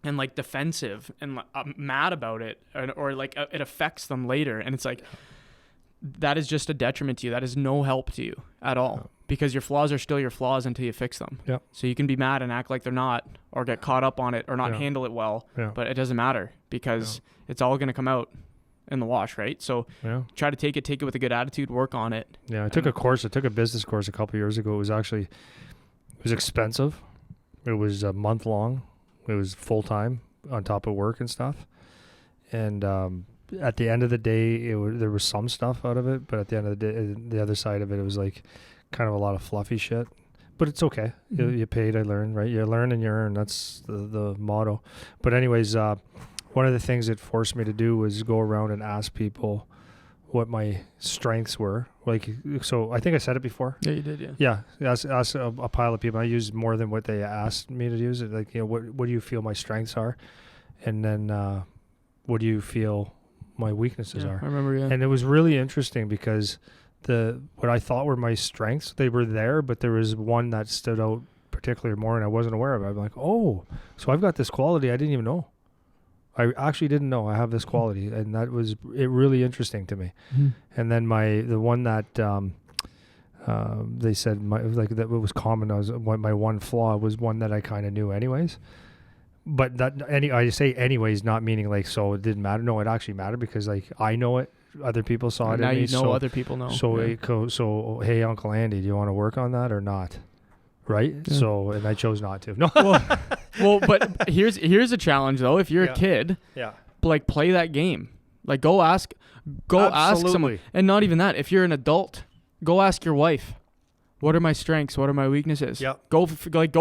and like defensive and mad about it, or like it affects them later. And it's like, that is just a detriment to you. That is no help to you at all, because your flaws are still your flaws until you fix them. Yep. So you can be mad and act like they're not, or get caught up on it, or not handle it well, but it doesn't matter, because it's all going to come out in the wash, right? So try to take it with a good attitude, work on it. Yeah, I took a business course a couple of years ago. It was expensive. It was a month long. It was full time on top of work and stuff. And at the end of the day, there was some stuff out of it, but at the end of the day, the other side of it, it was like kind of a lot of fluffy shit. But it's okay. Mm-hmm. You paid, I learned, right? You learn and you earn. That's the motto. But anyways, one of the things it forced me to do was go around and ask people what my strengths were. Like, so I think I said it before. Yeah, you did. Yeah. Ask a pile of people. I used more than what they asked me to use. Like, what do you feel my strengths are? And then what do you feel my weaknesses are? I remember, And it was really interesting because what I thought were my strengths, they were there, but there was one that stood out particularly more and I wasn't aware of it. I'm like, oh, so I've got this quality I didn't even know. I actually didn't know I have this quality, and that was really interesting to me. And then the one that they said that was common as my one flaw was one that I kind of knew anyways. But I say anyways, not meaning like so it didn't matter. No, it actually mattered because like I know it, other people saw it. Now in me, other people know. So hey, Uncle Andy, do you want to work on that or not? Right. Yeah. So, and I chose not to. No. Well, but here's a challenge though. If you're a kid, like play that game. Like go ask someone. And not even that. If you're an adult, go ask your wife. What are my strengths? What are my weaknesses? Yep. Go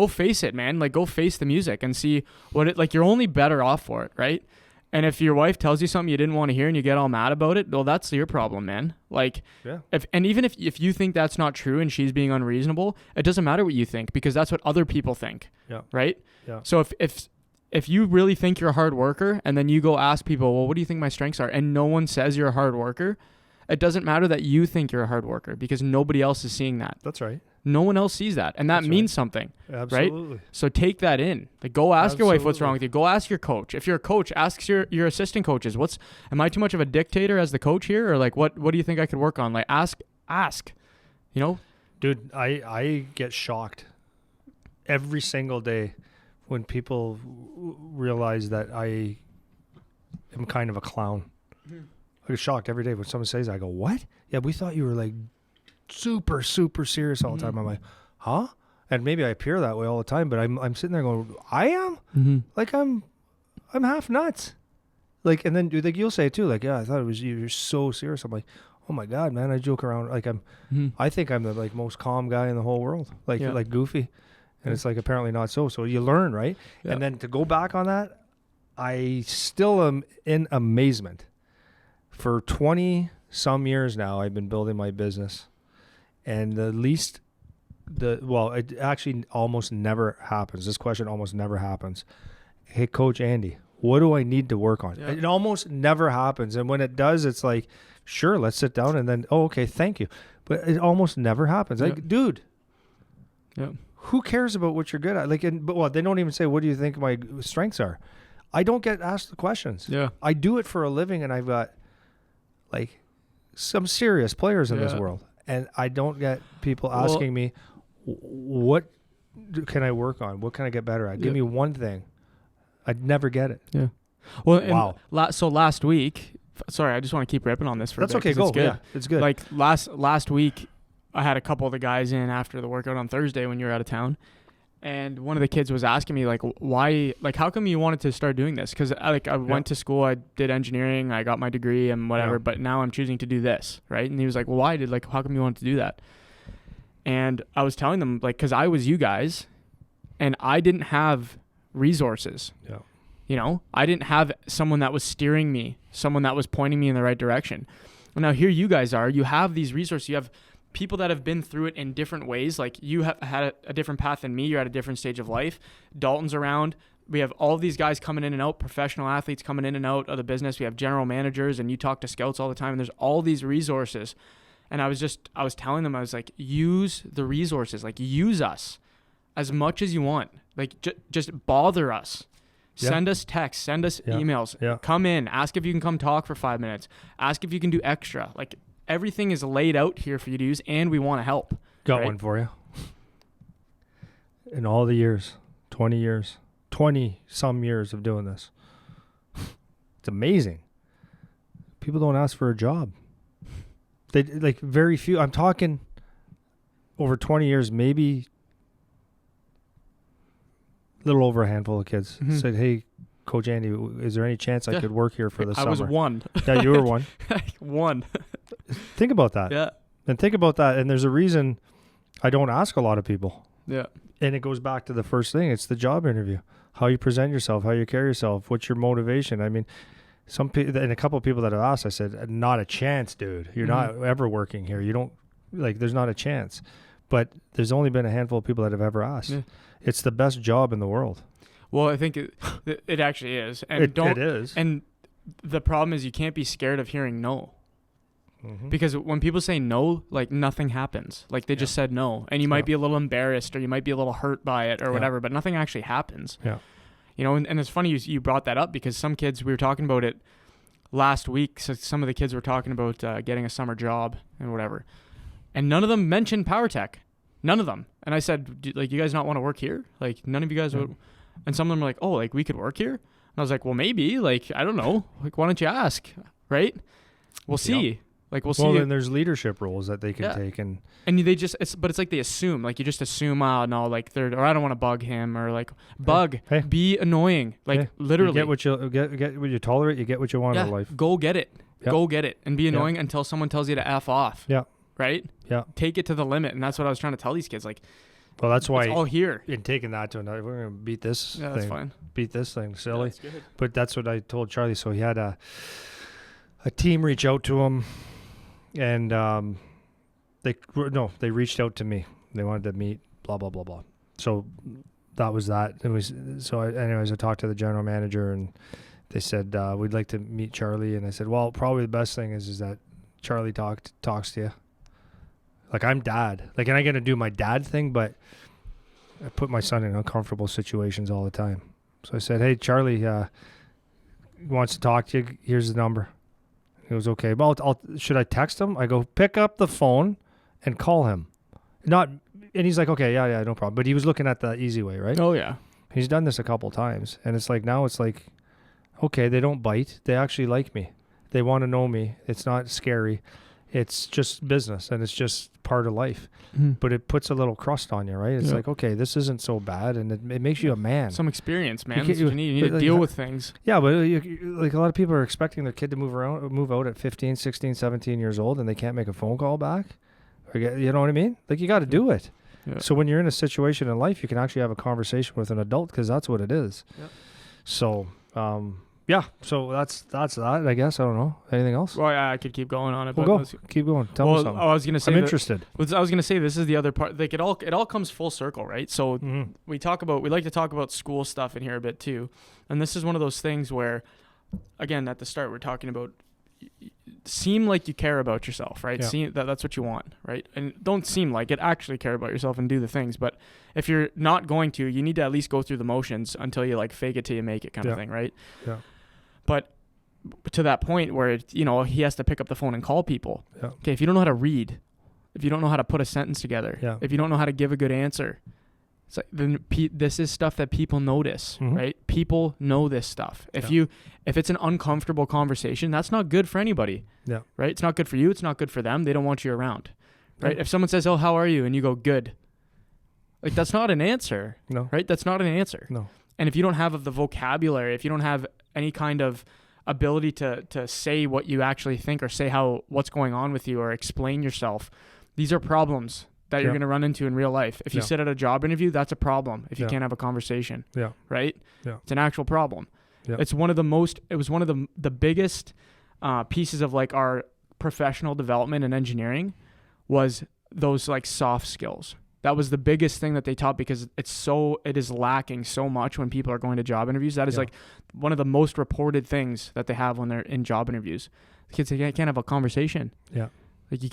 face it, man. Like go face the music and see you're only better off for it, right? And if your wife tells you something you didn't want to hear and you get all mad about it, well, that's your problem, man. Like, even if you think that's not true and she's being unreasonable, it doesn't matter what you think because that's what other people think, right? Yeah. So if you really think you're a hard worker and then you go ask people, well, what do you think my strengths are? And no one says you're a hard worker, it doesn't matter that you think you're a hard worker because nobody else is seeing that. That's right. No one else sees that. And that means something. Absolutely. Right? So take that in. Like go ask your wife what's wrong with you. Go ask your coach. If you're a coach, ask your assistant coaches. Am I too much of a dictator as the coach here? Or like what do you think I could work on? Like ask. You know? Dude, I get shocked every single day when people realize that I am kind of a clown. I get shocked every day when someone says that. I go, what? Yeah, we thought you were like super, super serious all the time. I'm like, huh? And maybe I appear that way all the time, but I'm sitting there going, I am? Like I'm half nuts. Like, and then like you'll say it too, like, yeah, I thought it was you're so serious. I'm like, oh my God, man, I joke around. Like I think I'm the like most calm guy in the whole world. Like goofy. And it's like apparently not so. So you learn, right? Yeah. And then to go back on that, I still am in amazement. For 20 some years now, I've been building my business. And it actually almost never happens. This question almost never happens. Hey, Coach Andy, what do I need to work on? Yeah. It almost never happens. And when it does, it's like, sure, let's sit down and then, oh, okay, thank you. But it almost never happens. Like, dude, who cares about what you're good at? Like, but they don't even say, what do you think my strengths are? I don't get asked the questions. Yeah. I do it for a living, and I've got like some serious players in this world. And I don't get people asking me, what can I work on? What can I get better at? Give me one thing. I'd never get it. Yeah. Well, wow. So last week, sorry, I just want to keep ripping on this for a bit. That's okay. Go. It's good. Yeah, it's good. Like last week, I had a couple of the guys in after the workout on Thursday when you were out of town. And one of the kids was asking me, like, why, like, how come you wanted to start doing this? Because, I went to school, I did engineering, I got my degree and whatever, but now I'm choosing to do this, right? And he was like, well, why how come you wanted to do that? And I was telling them, like, because I was you guys, and I didn't have resources. Yeah. You know? I didn't have someone that was steering me, someone that was pointing me in the right direction. And now here you guys are, you have these resources, you have people that have been through it in different ways. Like you have had a different path than me. You're at a different stage of life. Dalton's around. We have all of these guys coming in and out, professional athletes coming in and out of the business. We have general managers, and you talk to scouts all the time, and there's all these resources. And I was telling them, I was like, use the resources, like use us as much as you want. Like just bother us. Yeah. Send us texts, send us emails. Yeah. Come in, ask if you can come talk for 5 minutes. Ask if you can do extra. Like, everything is laid out here for you to use, and we want to help. Got one for you. In all the years, 20 some years of doing this, it's amazing. People don't ask for a job. They like very few. I'm talking over 20 years, maybe a little over a handful of kids said, hey, Coach Andy, is there any chance I could work here for the summer? I was one. Yeah, you were one. One. Think about that. Yeah. And think about that. And there's a reason I don't ask a lot of people. Yeah. And it goes back to the first thing. It's the job interview. How you present yourself, how you carry yourself, what's your motivation. I mean, and a couple of people that have asked, I said, not a chance, dude. You're not ever working here. You don't, like, there's not a chance. But there's only been a handful of people that have ever asked. Yeah. It's the best job in the world. Well, I think it actually is. And it is. And the problem is you can't be scared of hearing no. Because when people say no, like, nothing happens. Like, they just said no. And you might be a little embarrassed, or you might be a little hurt by it, or whatever, but nothing actually happens. Yeah. You know, and it's funny you brought that up, because some kids, we were talking about it last week. So some of the kids were talking about getting a summer job and whatever. And none of them mentioned PowerTech. None of them. And I said, like, you guys not want to work here? Like, none of you guys would. And some of them were like, oh, like, we could work here? And I was like, well, maybe. Like, I don't know. Like, why don't you ask? Right? We'll see. Yep. Like, we'll see. Well, then there's leadership roles that they can take. And they just, but it's like they assume. Like, you just assume, oh, no, like, or I don't want to bug him, or like, be annoying. Like, literally. You get what you tolerate, you get what you want in life. Go get it. Yep. Go get it. And be annoying until someone tells you to F off. Yeah. Right? Yeah. Take it to the limit. And that's what I was trying to tell these kids. Like, well, that's why it's all here. In taking that to another, we're going to beat this thing. That's fine. Beat this thing, silly. That's good. But that's what I told Charlie. So he had a team reach out to him, and they reached out to me. They wanted to meet, blah, blah, blah, blah. So that was that. Anyways, I talked to the general manager, and they said, we'd like to meet Charlie. And I said, well, probably the best thing is that Charlie talks to you. Like, I'm dad. Like, and I got to do my dad thing, but I put my son in uncomfortable situations all the time. So I said, hey, Charlie wants to talk to you. Here's the number. He goes, okay. Well, should I text him? I go, pick up the phone and call him. And he's like, okay, yeah, no problem. But he was looking at the easy way, right? Oh, yeah. He's done this a couple times. And it's like, now it's like, okay, they don't bite. They actually like me. They want to know me. It's not scary. It's just business, and it's just part of life. But it puts a little crust on you, right? It's like, okay, this isn't so bad, and it makes you a man. Some experience, man. That's what you need. You need to deal with things. Yeah, but like, a lot of people are expecting their kid to move out at 15, 16, 17 years old, and they can't make a phone call back. You know what I mean? Like, you got to do it. Yeah. So when you're in a situation in life, you can actually have a conversation with an adult, because that's what it is. Yep. So, yeah, so that's that, I guess. I don't know. Anything else? Well, I could keep going on it. We'll go. Keep going. Tell me something. I was going to say, I'm interested. I was going to say, this is the other part. Like, it all comes full circle, right? So we like to talk about school stuff in here a bit too. And this is one of those things where, again, at the start, we're talking about seem like you care about yourself, right? Yeah. That's what you want, right? And don't seem like it, actually care about yourself and do the things. But if you're not going to, you need to at least go through the motions until you, like, fake it till you make it kind of thing, right? Yeah. But to that point where, he has to pick up the phone and call people. Yeah. Okay, if you don't know how to read, if you don't know how to put a sentence together, if you don't know how to give a good answer, it's like, then this is stuff that people notice, right? People know this stuff. If it's an uncomfortable conversation, that's not good for anybody. Yeah. Right? It's not good for you. It's not good for them. They don't want you around. Right? Yeah. If someone says, "Oh, how are you?" and you go, "Good." Like, that's not an answer. No. Right? That's not an answer. No. And if you don't have the vocabulary, if you don't have any kind of ability to say what you actually think, or say what's going on with you, or explain yourself, these are problems that you're going to run into in real life. If you sit at a job interview, that's a problem. If you can't have a conversation, right? Yeah. It's an actual problem. Yeah. It was one of the biggest pieces of, like, our professional development and engineering was those, like, soft skills. That was the biggest thing that they taught, because it is lacking so much when people are going to job interviews. That is like one of the most reported things that they have when they're in job interviews. The kids, they can't have a conversation. Yeah. Like, you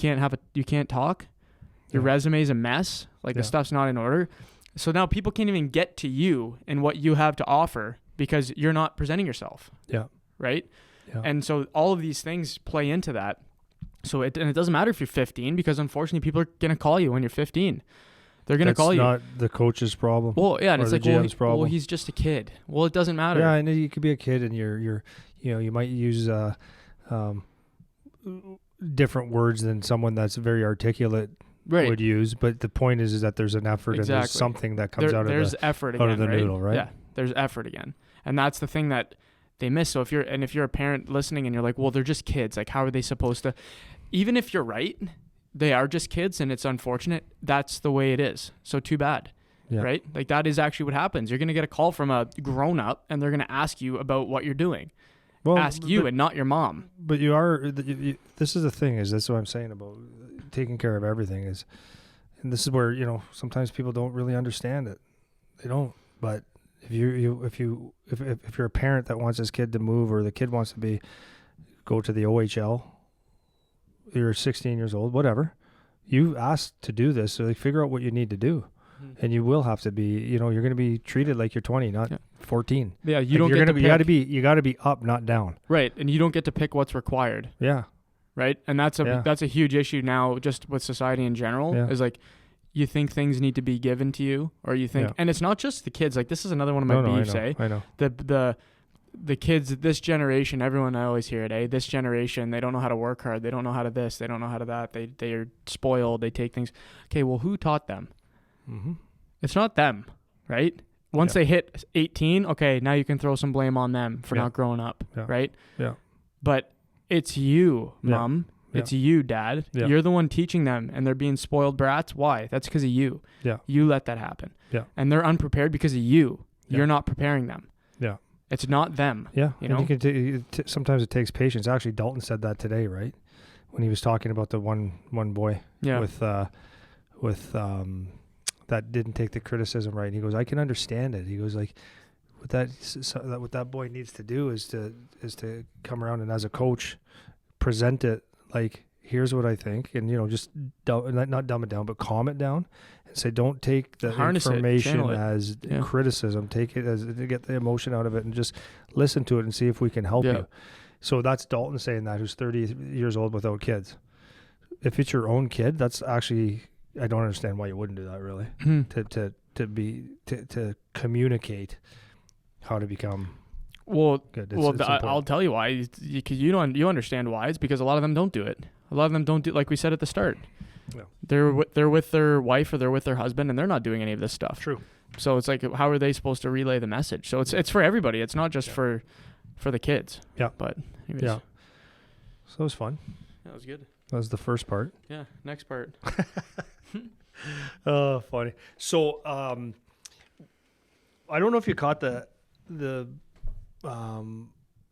can't talk. Your resume's a mess. Like, the stuff's not in order. So now people can't even get to you and what you have to offer, because you're not presenting yourself. Yeah. Right? Yeah. And so all of these things play into that. So it doesn't matter if you're 15, because unfortunately people are going to call you when you're 15. They're going to call you. That's not the coach's problem. Well, yeah, and it's like, well, he's just a kid. Well, it doesn't matter. Yeah, I know you could be a kid, and you might use different words than someone that's very articulate would use. But the point is that there's an effort, and there's something that comes out of the noodle, right? Yeah, there's effort again, and that's the thing that they miss. So if you're a parent listening and you're like, well, they're just kids. Like, how are they supposed to? Even if you're right, they are just kids, and it's unfortunate. That's the way it is. So too bad, right? Like, that is actually what happens. You're going to get a call from a grown-up, and they're going to ask you about what you're doing. ask you and not your mom. But you are. This is the thing. That's what I'm saying about taking care of everything is, and this is where sometimes people don't really understand it. They don't. But if you're a parent that wants his kid to move, or the kid wants to go to the OHL, you're 16 years old, whatever. You asked to do this, so figure out what you need to do. And you will have to be, you're going to be treated like you're 20, not 14. Yeah, you got to be up, not down. Right, and you don't get to pick what's required. Yeah. Right, and that's a huge issue now, just with society in general. Yeah. Is like, you think things need to be given to you, or you think, and it's not just the kids. Like, this is another one of my beefs. I know. The kids, this generation, everyone, I always hear it. This generation, they don't know how to work hard. They don't know how to this. They don't know how to that. They are spoiled. They take things. Okay, well, who taught them? Mm-hmm. It's not them, right? Once they hit 18, okay, now you can throw some blame on them for not growing up, right? Yeah. But it's you, mom. Yeah. It's you, dad. Yeah. You're the one teaching them, and they're being spoiled brats. Why? That's because of you. Yeah. You let that happen. Yeah. And they're unprepared because of you. Yeah. You're not preparing them. Yeah. It's not them. Yeah. You know? Sometimes it takes patience. Actually, Dalton said that today, right? When he was talking about the one boy with that didn't take the criticism right. And he goes, I can understand it. He goes, like, what that boy needs to do is to come around and, as a coach, present it like, here's what I think, and just not dumb it down, but calm it down, and say, don't take the information as criticism. Take it as to get the emotion out of it, and just listen to it and see if we can help you. So that's Dalton saying that, who's 30 years old without kids. If it's your own kid, that's actually, I don't understand why you wouldn't do that, really. To communicate how to become good. I'll tell you why. Because you understand why. It's because a lot of them don't do it. A lot of them don't do, like we said at the start. Yeah. They're with their wife, or they're with their husband, and they're not doing any of this stuff. True. So it's like, how are they supposed to relay the message? So it's for everybody. It's not just for the kids. Yeah. But anyways. Yeah. So it was fun. That was good. That was the first part. Yeah. Next part. Oh, funny. So I don't know if you caught the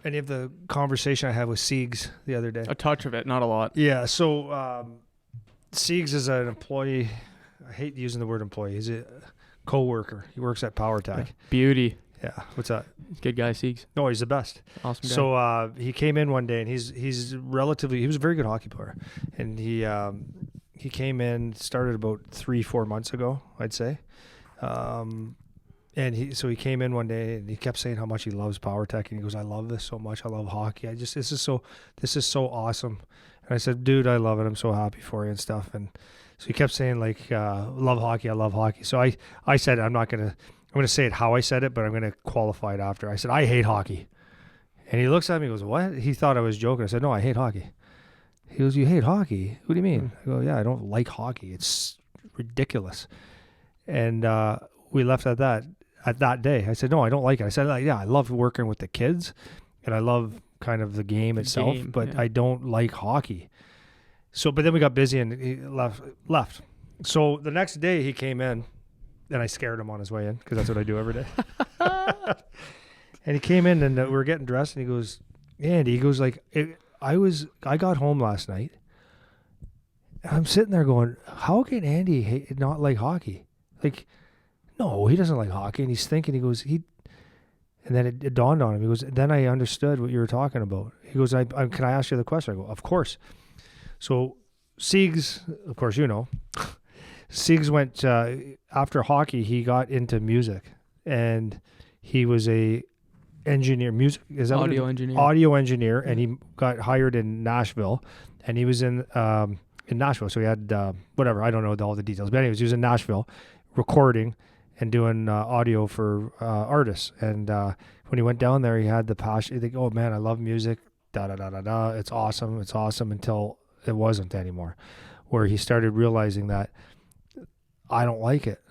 any of the conversation I had with Siegs the other day. A touch of it, not a lot. Yeah. So Siegs is an employee. I hate using the word employee. He's a co-worker. He works at PowerTech. Beauty. Yeah. What's that? Good guy, Siegs. No, he's the best. Awesome guy. So he came in one day, and he was a very good hockey player, and he came in, started about 3-4 months ago, I'd say. And he came in one day, and he kept saying how much he loves PowerTech, and he goes, I love this so much. I love hockey. This is so awesome. And I said, dude, I love it. I'm so happy for you and stuff. And so he kept saying, like, love hockey. I love hockey. So I said, I'm going to say it how I said it, but I'm going to qualify it after. I said, I hate hockey. And he looks at me and goes, what? He thought I was joking. I said, no, I hate hockey. He goes, you hate hockey? What do you mean? I go, yeah, I don't like hockey. It's ridiculous. And we left at that day. I said, no, I don't like it. I said, yeah, I love working with the kids, and I love kind of the game itself, but I don't like hockey. So, but then we got busy, and he left. So the next day he came in, and I scared him on his way in, because that's what I do every day. And he came in, and we were getting dressed, and he goes, Andy, he goes, like, I got home last night, and I'm sitting there going, how can Andy not like hockey? Like, no, he doesn't like hockey. And he's thinking, he goes, and then it dawned on him. He goes, then I understood what you were talking about. He goes, can I ask you the question? I go, of course. So Siegs, of course, Siegs went, after hockey, he got into music, and he was a engineer, audio engineer, and he got hired in Nashville, and he was in Nashville. So he had, whatever, I don't know all the details, but anyways, he was in Nashville recording and doing audio for artists. And when he went down there, he had the passion. He think, oh man, I love music. It's awesome. It's awesome, until it wasn't anymore, where he started realizing that I don't like it.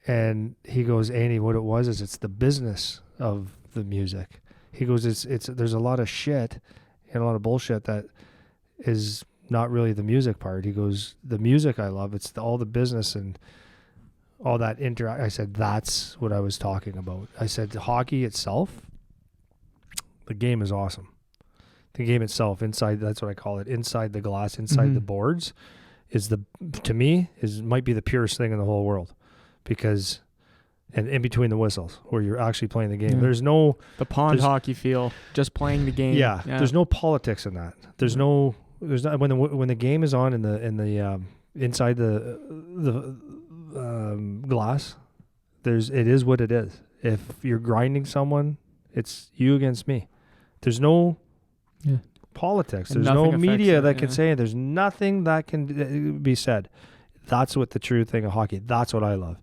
And he goes, Andy, what it was is it's the business of the music. He goes, there's a lot of shit and a lot of bullshit that is not really the music part. He goes, the music I love, it's all the business and all that I said, that's what I was talking about. I said, hockey itself, The game is awesome. The game itself, inside, that's what I call it, inside the glass, inside the boards, might be the purest thing in the whole world, because, and in between the whistles, where you're actually playing the game. There's no the pond hockey feel, just playing the game. Yeah, there's no politics in that. There's not when the game is on in the inside the glass. It is what it is. If you're grinding someone, it's you against me. There's no politics. There's no media that can say. There's nothing that can be said. That's what the true thing of hockey. That's what I love.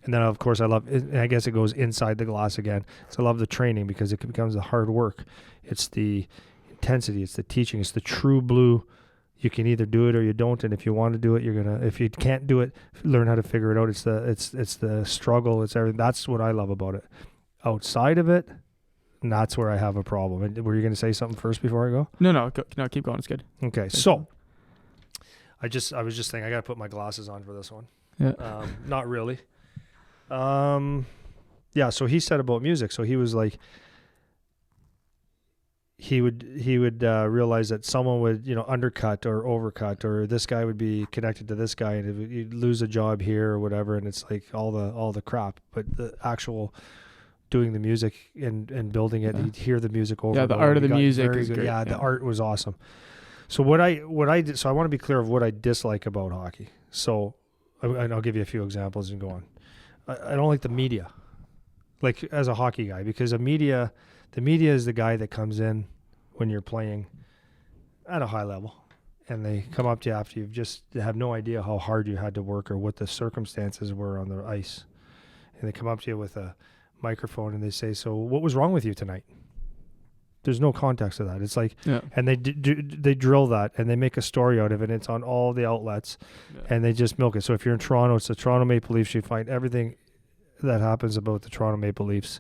And then, of course, I guess it goes inside the glass again. So I love the training, because it becomes the hard work. It's the intensity. It's the teaching. It's the true blue. You can either do it or you don't. And if you want to do it, you're going to, if you can't do it, learn how to figure it out. It's the struggle. It's everything. That's what I love about it. Outside of it, and that's where I have a problem. And were you going to say something first before I go? No, keep going. It's good. Okay. So I was just thinking, I got to put my glasses on for this one. Yeah. Not really. Yeah, so he said about music. So he was like, he would realize that someone would, undercut or overcut, or this guy would be connected to this guy, and you'd lose a job here or whatever. And it's like all the crap, but the actual doing the music and building it, you'd hear the music over. Yeah, the art of the music is great. Yeah, the art was awesome. So what I did, so I want to be clear of what I dislike about hockey. So I'll give you a few examples and go on. I don't like the media, like as a hockey guy, because the media is the guy that comes in when you're playing at a high level, and they come up to you after you've just have no idea how hard you had to work or what the circumstances were on the ice. And they come up to you with a microphone and they say, "So what was wrong with you tonight?" There's no context to that. It's like, and they drill that and they make a story out of it. And it's on all the outlets, and they just milk it. So if you're in Toronto, it's the Toronto Maple Leafs. You find everything that happens about the Toronto Maple Leafs.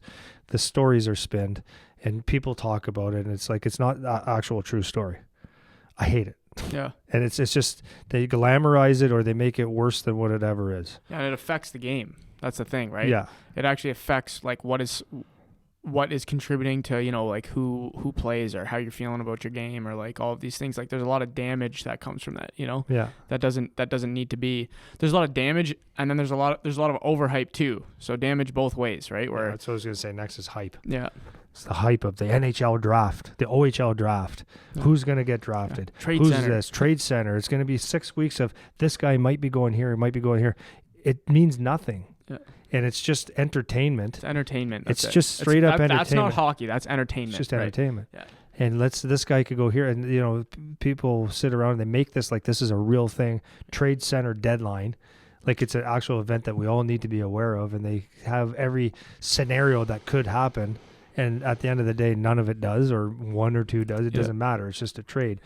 The stories are spinned, and people talk about it, and it's like it's not the actual true story. I hate it. Yeah, and it's just they glamorize it or they make it worse than what it ever is. Yeah, and it affects the game. That's the thing, right? Yeah, it actually affects like what is contributing to, like who plays or how you're feeling about your game or like all of these things. Like there's a lot of damage that comes from that, Yeah. That doesn't need to be. There's a lot of damage, and then there's a lot of overhype too. So damage both ways, right? Where that's what I was gonna say. Next is hype. Yeah. It's the hype of the NHL draft, the OHL draft. Yeah. Who's gonna get drafted? Yeah. Trade Who's center. This trade center? It's gonna be 6 weeks of this guy might be going here, might be going here. It means nothing. Yeah. And it's just entertainment. It's entertainment. It's just straight up entertainment. That's not hockey. That's entertainment. It's just entertainment. Right? Yeah. And this guy could go here, and people sit around and they make this like this is a real thing. Trade center deadline, like it's an actual event that we all need to be aware of, and they have every scenario that could happen. And at the end of the day, none of it does, or one or two does. It doesn't matter. It's just a trade.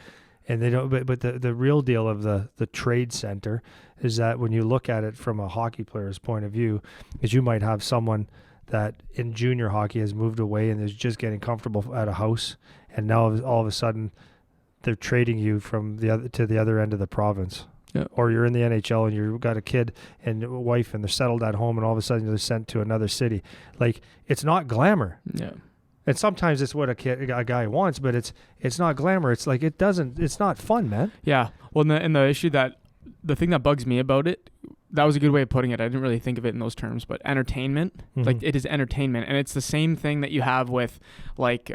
And they don't. But the real deal of the trade center is that when you look at it from a hockey player's point of view, is you might have someone that in junior hockey has moved away and is just getting comfortable at a house, and now all of a sudden they're trading you from the other end of the province. Yeah. Or you're in the NHL and you've got a kid and a wife and they're settled at home, and all of a sudden they're sent to another city. Like it's not glamour. Yeah. And sometimes it's what a guy wants, but it's not glamour. It's like it's not fun, man. Yeah. Well, and the thing that bugs me about it, that was a good way of putting it. I didn't really think of it in those terms, but entertainment, like it is entertainment, and it's the same thing that you have with like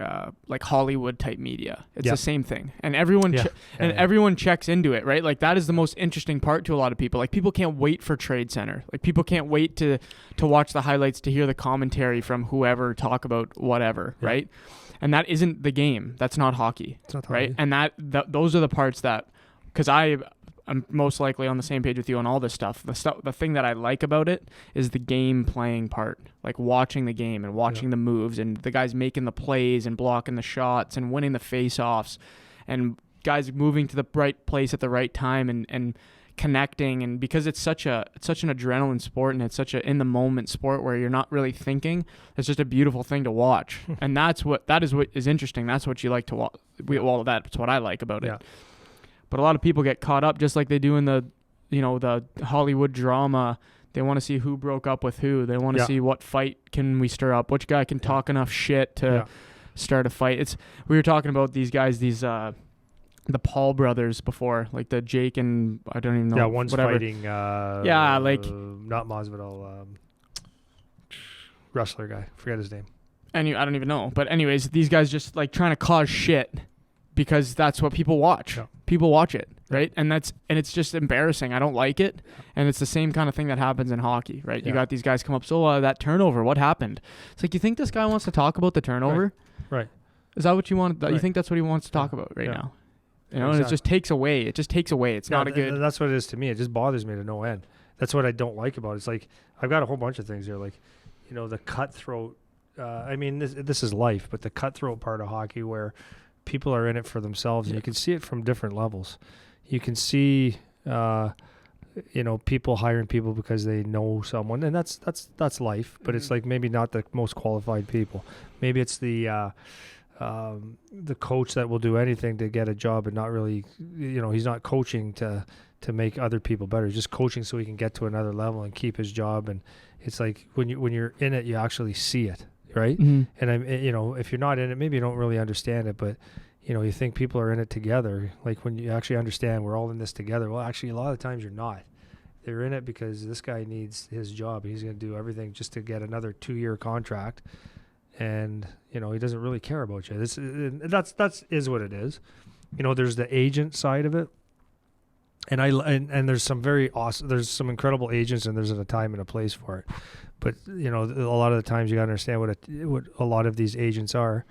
Hollywood type media. It's the same thing, and everyone everyone checks into it, right? Like that is the most interesting part to a lot of people. Like people can't wait for Trade Center. Like people can't wait to watch the highlights, to hear the commentary from whoever talk about whatever, right? And that isn't the game. That's not hockey. It's not right? hockey. And those are the parts that, because I'm most likely on the same page with you on all this stuff. The thing that I like about it is the game playing part, like watching the game and watching the moves and the guys making the plays and blocking the shots and winning the face-offs and guys moving to the right place at the right time and connecting. And because it's such an adrenaline sport and it's such a in the moment sport where you're not really thinking, it's just a beautiful thing to watch. And that is what is interesting. That's what you like to watch. Well, that's what I like about it. But a lot of people get caught up just like they do in the Hollywood drama. They want to see who broke up with who. They want to see what fight can we stir up, which guy can talk enough shit to start a fight. We were talking about these guys, the Paul brothers before, like the Jake and I don't even know. Yeah, one's whatever. fighting. Not Masvidal. Wrestler guy. Forget his name. I don't even know. But anyways, these guys just like trying to cause shit because that's what people watch. Yeah. People watch it, right? And it's just embarrassing. I don't like it. And it's the same kind of thing that happens in hockey, right? Yeah. You got these guys come up, so that turnover, what happened? It's like, you think this guy wants to talk about the turnover? Right. Is that what you want? You think that's what he wants to talk about right now? You know, exactly. And it just takes away. It's not a good. That's what it is to me. It just bothers me to no end. That's what I don't like about it. It's like, I've got a whole bunch of things here, like, you know, the cutthroat. I mean, this is life, but the cutthroat part of hockey where people are in it for themselves, and you can see it from different levels. You can see, you know, people hiring people because they know someone, and that's life. But it's like maybe not the most qualified people. Maybe it's the coach that will do anything to get a job and not really, you know, he's not coaching to make other people better. He's just coaching so he can get to another level and keep his job. And it's like when you're in it, you actually see it. Right. Mm-hmm. And you know, if you're not in it, maybe you don't really understand it, but you know, you think people are in it together. Like when you actually understand we're all in this together. Well, actually, a lot of times you're not. They're in it because this guy needs his job. He's going to do everything just to get another 2-year contract. And, you know, he doesn't really care about you. That's what it is. You know, there's the agent side of it. And there's some very awesome, there's some incredible agents, and there's a time and a place for it. But, you know, a lot of the times you got to understand what a lot of these agents are.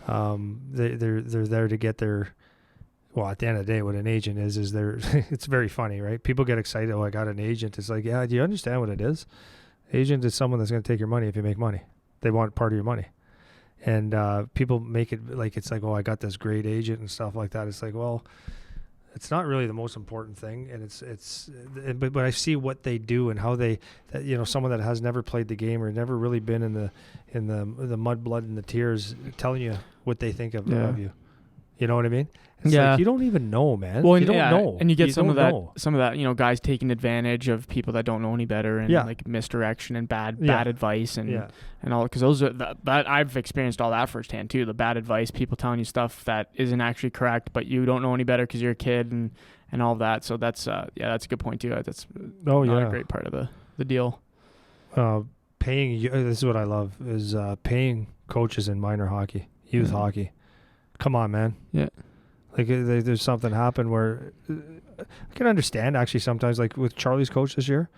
They're there to get their, well, at the end of the day, what an agent is they're, it's very funny, right? People get excited. Oh, I got an agent. It's like, yeah, do you understand what it is? Agent is someone that's going to take your money if you make money. They want part of your money. And people make it like, it's like, oh, I got this great agent and stuff like that. It's like, well, it's not really the most important thing, and but I see what they do and how you know, someone that has never played the game or never really been in the mud, blood, and the tears, telling you what they think of you. You know what I mean? It's like, you don't even know, man. Well, you don't know. And you get some of that, you know, guys taking advantage of people that don't know any better, and like misdirection and bad advice and all, because those are that I've experienced all that firsthand too. The bad advice, people telling you stuff that isn't actually correct, but you don't know any better because you're a kid and all of that. So that's that's a good point too. That's a great part of the deal. Paying, this is what I love, is paying coaches in minor hockey, youth hockey. Come on, man. Yeah. Like there's something happened where I can understand actually sometimes, like with Charlie's coach this year,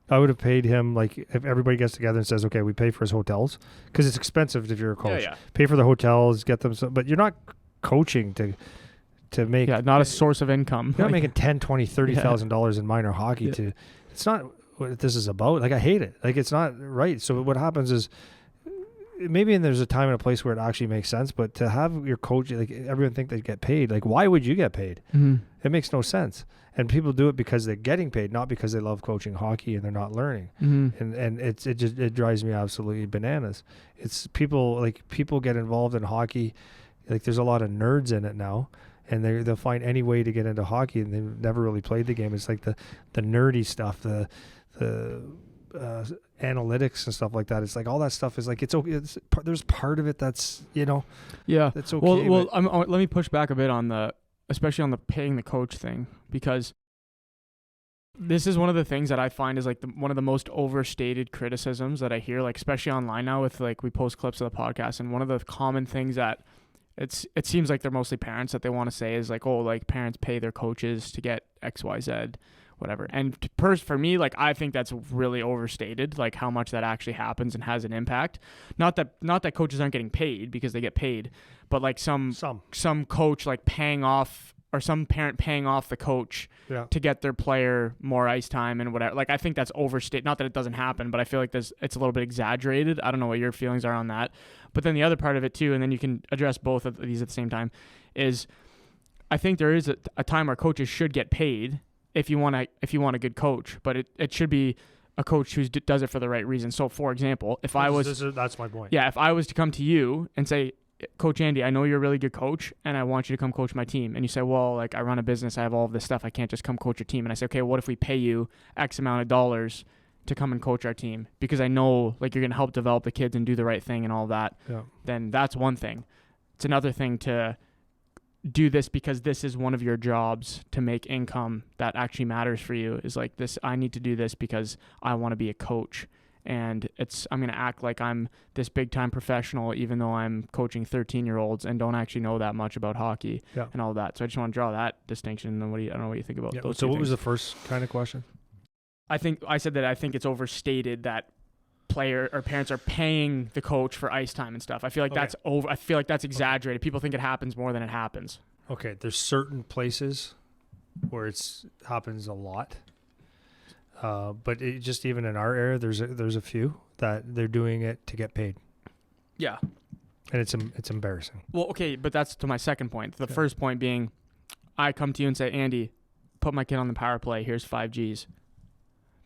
I would have paid him, like if everybody gets together and says, okay, we pay for his hotels, because it's expensive if you're a coach. Pay for the hotels, get them, but you're not coaching to make. Yeah, not a source of income. You're not making $10,000, $20,000, $30,000 in minor hockey. It's not what this is about. Like, I hate it. Like, it's not right. So what happens is, maybe there's a time and a place where it actually makes sense, but to have your coach, like everyone think they get paid, like why would you get paid? Mm-hmm. It makes no sense. And people do it because they're getting paid, not because they love coaching hockey and they're not learning. Mm-hmm. And it drives me absolutely bananas. It's people get involved in hockey. Like there's a lot of nerds in it now, and they'll find any way to get into hockey, and they've never really played the game. It's like the nerdy stuff, the analytics and stuff like that. It's like all that stuff is like, it's okay. There's part of it that's, you know, that's okay. Well, let me push back a bit on especially on the paying the coach thing, because this is one of the things that I find is like one of the most overstated criticisms that I hear, like especially online now with like we post clips of the podcast, and one of the common things that it seems like they're mostly parents that they want to say is like, oh, like parents pay their coaches to get XYZ. Whatever. And for me, like, I think that's really overstated, like how much that actually happens and has an impact. Not that coaches aren't getting paid, because they get paid, but like some coach like paying off, or some parent paying off the coach to get their player more ice time and whatever. Like, I think that's overstated. Not that it doesn't happen, but I feel like it's a little bit exaggerated. I don't know what your feelings are on that. But then the other part of it too, and then you can address both of these at the same time, is I think there is a time where coaches should get paid if you want a good coach, but it should be a coach who does it for the right reason. So, for example, that's my point. Yeah, if I was to come to you and say, Coach Andy, I know you're a really good coach, and I want you to come coach my team, and you say, well, like I run a business, I have all of this stuff, I can't just come coach your team, and I say, okay, what if we pay you X amount of dollars to come and coach our team because I know like you're going to help develop the kids and do the right thing and all that, then that's one thing. It's another thing to do this because this is one of your jobs to make income that actually matters for you is like this. I need to do this because I want to be a coach. And I'm going to act like I'm this big time professional, even though I'm coaching 13-year-olds and don't actually know that much about hockey and all that. So I just want to draw that distinction. And I don't know what you think about those. So what things. Was the first kind of question? I think it's overstated that parents are paying the coach for ice time and stuff. I feel like that's over. I feel like that's exaggerated. People think it happens more than it happens. Okay. There's certain places where it happens a lot. But just even in our area, there's a few that they're doing it to get paid. Yeah. And it's embarrassing. Well, okay, but that's to my second point. The first point being, I come to you and say, Andy, put my kid on the power play. Here's 5 Gs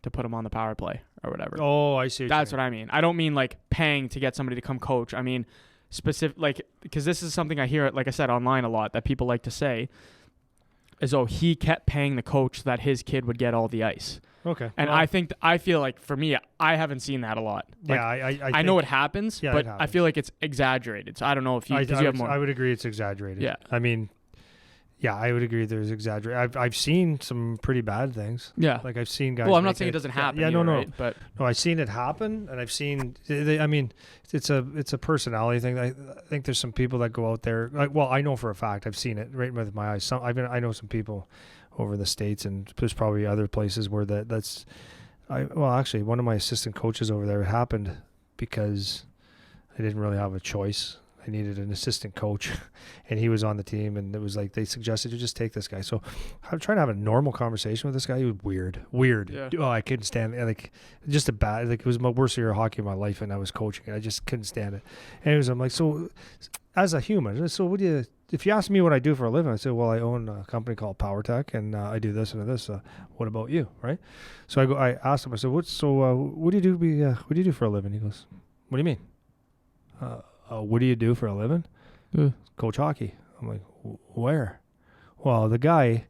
to put him on the power play or whatever. Oh, I see. That's what I mean. I don't mean like paying to get somebody to come coach. I mean specific, like, because this is something I hear, like I said, online a lot that people like to say, as though he kept paying the coach so that his kid would get all the ice. Okay. And I feel like for me, I haven't seen that a lot. Like, I know it happens, but I feel like it's exaggerated. So I don't know if you have more. I would agree it's exaggerated. Yeah. I mean, yeah, I would agree there's exaggerated. I've seen some pretty bad things. Yeah. Like I've seen guys. Well, I'm not saying it doesn't happen. Yeah, no. Right? But no, I've seen it happen, and I've seen. I mean, it's a personality thing. I think there's some people that go out there. Well, I know for a fact I've seen it right with my eyes. I know some people over the States, and there's probably other places where that's. Actually, one of my assistant coaches over there, it happened because I didn't really have a choice. I needed an assistant coach, and he was on the team, and it was like they suggested you just take this guy. So I'm trying to have a normal conversation with this guy. He was weird. Yeah. Oh, I couldn't stand it. Like just it was my worst year of hockey of my life, and I was coaching it. I just couldn't stand it. And I'm like, so as a human, so if you ask me what I do for a living, I say, well, I own a company called PowerTech, and I do this and this. What about you, right? So I asked him. I said, what do you do? What do you do for a living? He goes, what do you mean? What do you do for a living? Coach hockey. I'm like, where? Well, the guy,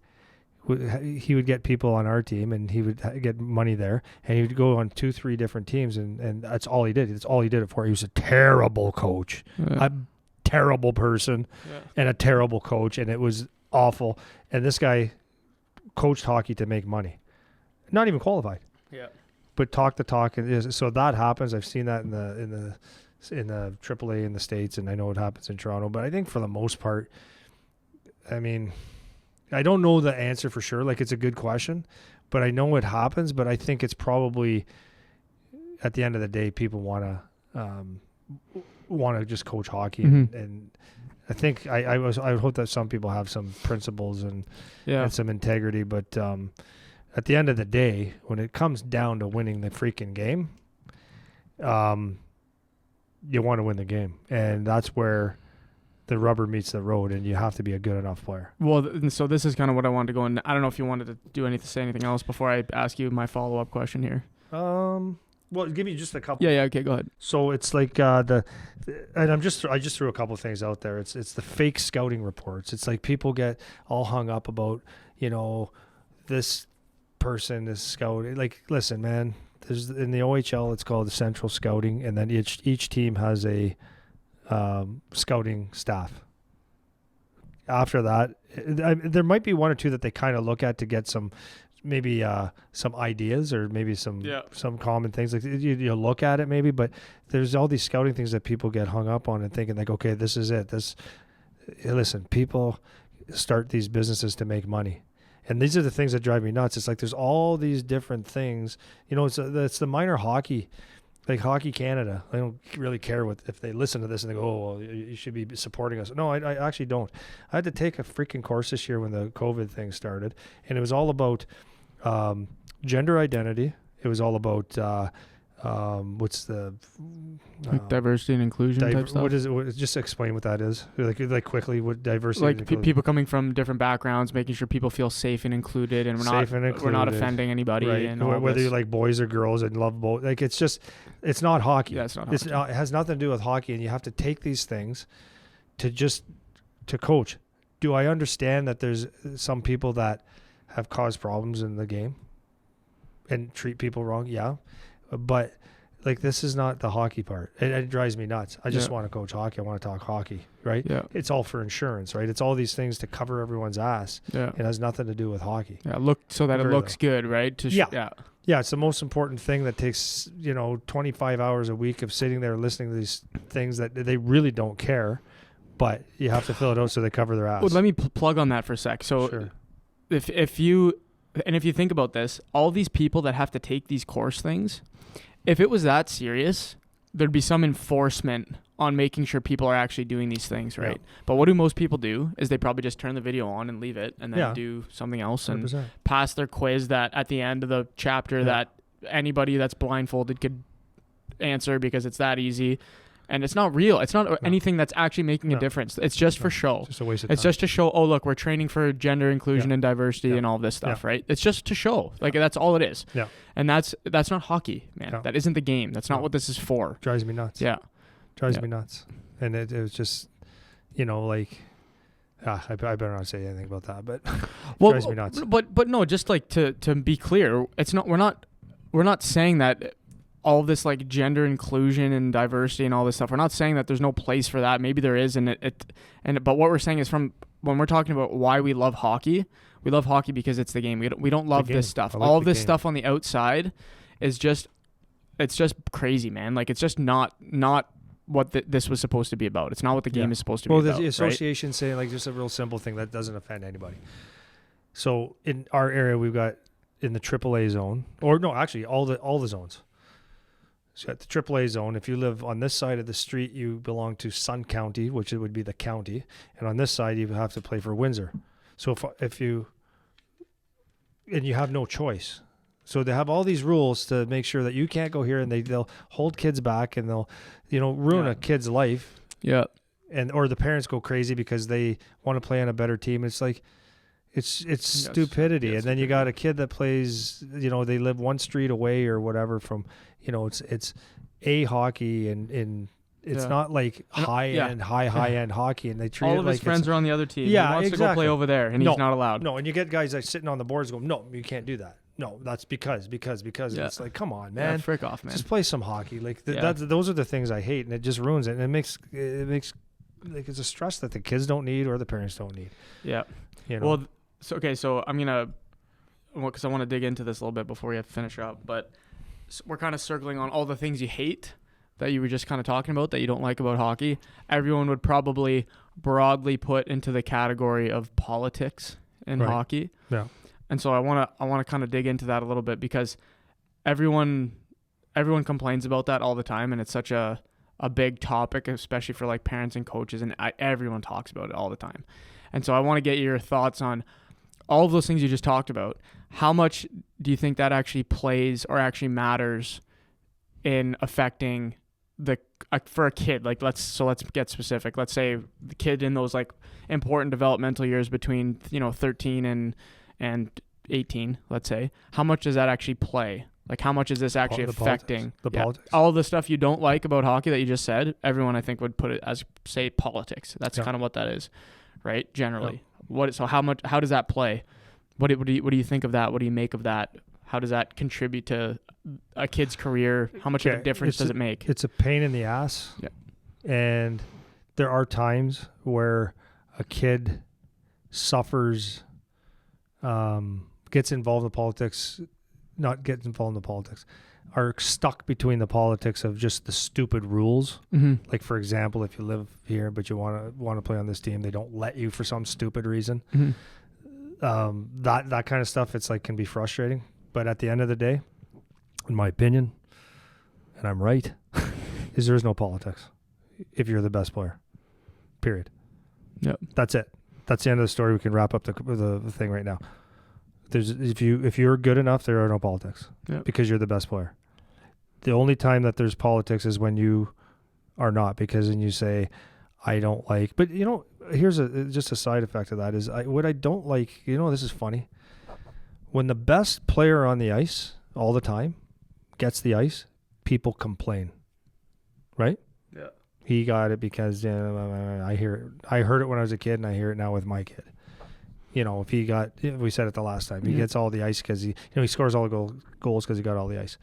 he would get people on our team, and he would get money there, and he would go on 2-3 different teams, and that's all he did. That's all he did it for. He was a terrible coach, a terrible person, and a terrible coach, and it was awful. And this guy coached hockey to make money, not even qualified. Yeah, but talk the talk, and so that happens. I've seen that in the AAA in the States, and I know it happens in Toronto, but I think for the most part, I mean, I don't know the answer for sure. Like, it's a good question, but I know it happens, but I think it's probably at the end of the day, people want to just coach hockey. Mm-hmm. And I think I would hope that some people have some principles and some integrity, but at the end of the day, when it comes down to winning the freaking game, you want to win the game, and that's where the rubber meets the road, and you have to be a good enough player. Well, so this is kind of what I wanted to go in. I don't know if you wanted to say anything else before I ask you my follow-up question here. Well, give me just a couple. Yeah, okay, go ahead. So it's like and I just threw a couple of things out there. It's the fake scouting reports. It's like people get all hung up about, this person is scouting. Like, listen, man. There's in the OHL, it's called the Central Scouting, and then each team has a scouting staff. After that, there might be one or two that they kind of look at to get some ideas or maybe some common things. Like you look at it maybe, but there's all these scouting things that people get hung up on and thinking like, okay, this is it. Listen, people start these businesses to make money. And these are the things that drive me nuts. It's like there's all these different things. It's the minor hockey, like Hockey Canada. I don't really care if they listen to this and they go, oh, well, you should be supporting us. No, I actually don't. I had to take a freaking course this year when the COVID thing started, and it was all about gender identity. It was all about what's the diversity and inclusion type stuff? What is it? Just explain what that is. Like quickly, what diversity? Like people coming from different backgrounds, making sure people feel safe and included, and we're not offending anybody. Right. And whether you like boys or girls and love both, like it's not hockey. Yeah, it's not hockey. It has nothing to do with hockey, and you have to take these things to coach. Do I understand that there's some people that have caused problems in the game? and treat people wrong. Yeah. But like, this is not the hockey part. It drives me nuts. I just want to coach hockey. I want to talk hockey, right? Yeah. It's all for insurance, right? It's all these things to cover everyone's ass. Yeah. It has nothing to do with hockey. Yeah. Look, so that it looks good, right? Yeah. It's the most important thing that takes, 25 hours a week of sitting there listening to these things that they really don't care, but you have to fill it out so they cover their ass. Well, let me plug on that for a sec. So sure. if you think about this, all these people that have to take these course things, if it was that serious, there'd be some enforcement on making sure people are actually doing these things, right? Yeah. But what do most people do is they probably just turn the video on and leave it and then do something else 100%. And pass their quiz that at the end of the chapter that anybody that's blindfolded could answer because it's that easy. And it's not real. It's not anything that's actually making a difference. It's just for show. It's just a waste of time. It's just to show, oh, look, we're training for gender inclusion and diversity and all this stuff, right? It's just to show. Like, that's all it is. Yeah. And that's not hockey, man. No. That isn't the game. That's not what this is for. Drives me nuts. Yeah. Drives me nuts. And it was just, I better not say anything about that, but drives me nuts. But no, just like to be clear, it's not, we're not saying that all this like gender inclusion and diversity and all this stuff. We're not saying that there's no place for that. Maybe there is, but what we're saying is, from when we're talking about why we love hockey because it's the game. We don't love this stuff. All of this stuff on the outside is just, it's just crazy, man. Like, it's just not what this was supposed to be about. It's not what the game is supposed to be about. Well, the association saying, like, just a real simple thing that doesn't offend anybody. So in our area, we've got in the AAA zone, or no, actually all the zones. So at the AAA zone, if you live on this side of the street, you belong to Sun County, which it would be the county. And on this side, you have to play for Windsor. So if you have no choice. So they have all these rules to make sure that you can't go here, and they'll hold kids back, and they'll, ruin a kid's life. Yeah. Or the parents go crazy because they want to play on a better team. It's like, it's stupidity. Yes, and then you got a kid that plays, they live one street away or whatever from, it's A hockey and it's not like high-end hockey, and they treat all it of like his friends are on the other team. Yeah, he wants to go play over there, and he's not allowed. No, and you get guys like sitting on the boards going, no, you can't do that. No, that's because. And it's like, come on, man. Yeah, frick off, man. Just play some hockey. Like those are the things I hate, and it just ruins it. And it makes like, it's a stress that the kids don't need or the parents don't need. Yeah. Well, so I'm gonna, because I want to dig into this a little bit before we have to finish up, but we're kind of circling on all the things you hate that you were just kind of talking about that you don't like about hockey. Everyone would probably broadly put into the category of politics in hockey. Yeah. And so I want to kind of dig into that a little bit, because everyone complains about that all the time, and it's such a big topic, especially for like parents and coaches, and everyone talks about it all the time. And so I want to get your thoughts on all of those things you just talked about. How much do you think that actually plays or actually matters in affecting for a kid? Like, let's get specific. Let's say the kid in those like important developmental years between 13 and 18, let's say. How much does that actually play? Like, how much is this actually affecting politics? All the stuff you don't like about hockey that you just said? Everyone, I think, would put it as, say, politics. That's kind of what that is, right? Generally. Yeah. How does that play? What do you think of that? What do you make of that? How does that contribute to a kid's career? How much of a difference does it make? It's a pain in the ass. Yeah. And there are times where a kid suffers, gets involved in politics, are stuck between the politics of just the stupid rules. Mm-hmm. Like, for example, if you live here but you want to play on this team, they don't let you for some stupid reason. Mm-hmm. That kind of stuff, it's like, can be frustrating. But at the end of the day, in my opinion, and I'm right, is there is no politics if you're the best player. Period. Yep. That's it. That's the end of the story. We can wrap up the thing right now. If you're good enough, there are no politics. Yep. Because you're the best player. The only time that there's politics is when you are not, because then you say, I don't like. But here's just a side effect of that is what I don't like. This is funny. When the best player on the ice all the time gets the ice, people complain, right? Yeah. He got it because I heard it when I was a kid, and I hear it now with my kid. if he got, we said it the last time, he gets all the ice because he scores all the goals because he got all the ice.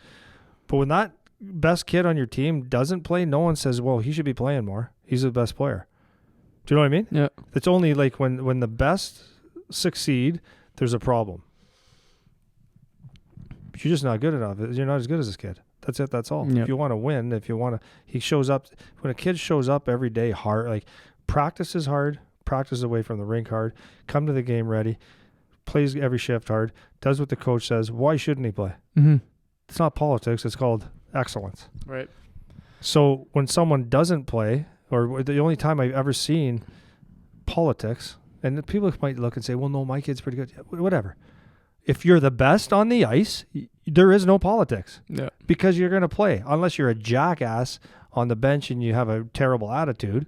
But when that best kid on your team doesn't play, no one says, well, he should be playing more. He's the best player. Do you know what I mean? Yeah. It's only like when the best succeed, there's a problem. You're just not good enough. You're not as good as this kid. That's it. That's all. Yep. If you want to win, he shows up. When a kid shows up every day hard, like practice is hard, practice away from the rink hard, come to the game ready, plays every shift hard, does what the coach says. Why shouldn't he play? Mm-hmm. It's not politics. It's called excellence. Right. So when someone doesn't play, or the only time I've ever seen politics, and people might look and say, well, no, my kid's pretty good. Whatever. If you're the best on the ice, there is no politics. Yeah. Because you're going to play. Unless you're a jackass on the bench and you have a terrible attitude,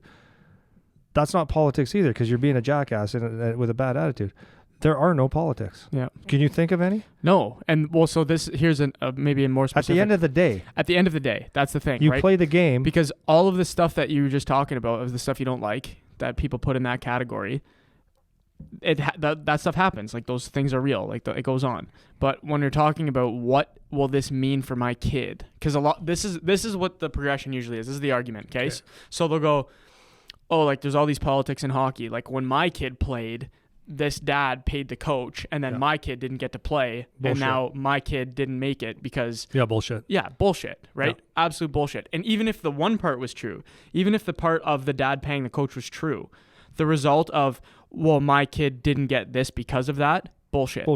that's not politics either, because you're being a jackass with a bad attitude. There are no politics. Yeah. Can you think of any? No. And well, so here's maybe a more specific. At the end of the day, that's the thing. You right? play the game. Because all of the stuff that you were just talking about, of the stuff you don't like, that people put in that category, that stuff happens. Like, those things are real. Like, it goes on. But when you're talking about what will this mean for my kid, because this is what the progression usually is. This is the argument. Okay. So they'll go, oh, like, there's all these politics in hockey. Like, when my kid played, this dad paid the coach, and then my kid didn't get to play, and now my kid didn't make it because bullshit, right? Absolute bullshit. And even if the one part was true, even if the part of the dad paying the coach was true, the result of, well, my kid didn't get this because of that, bullshit,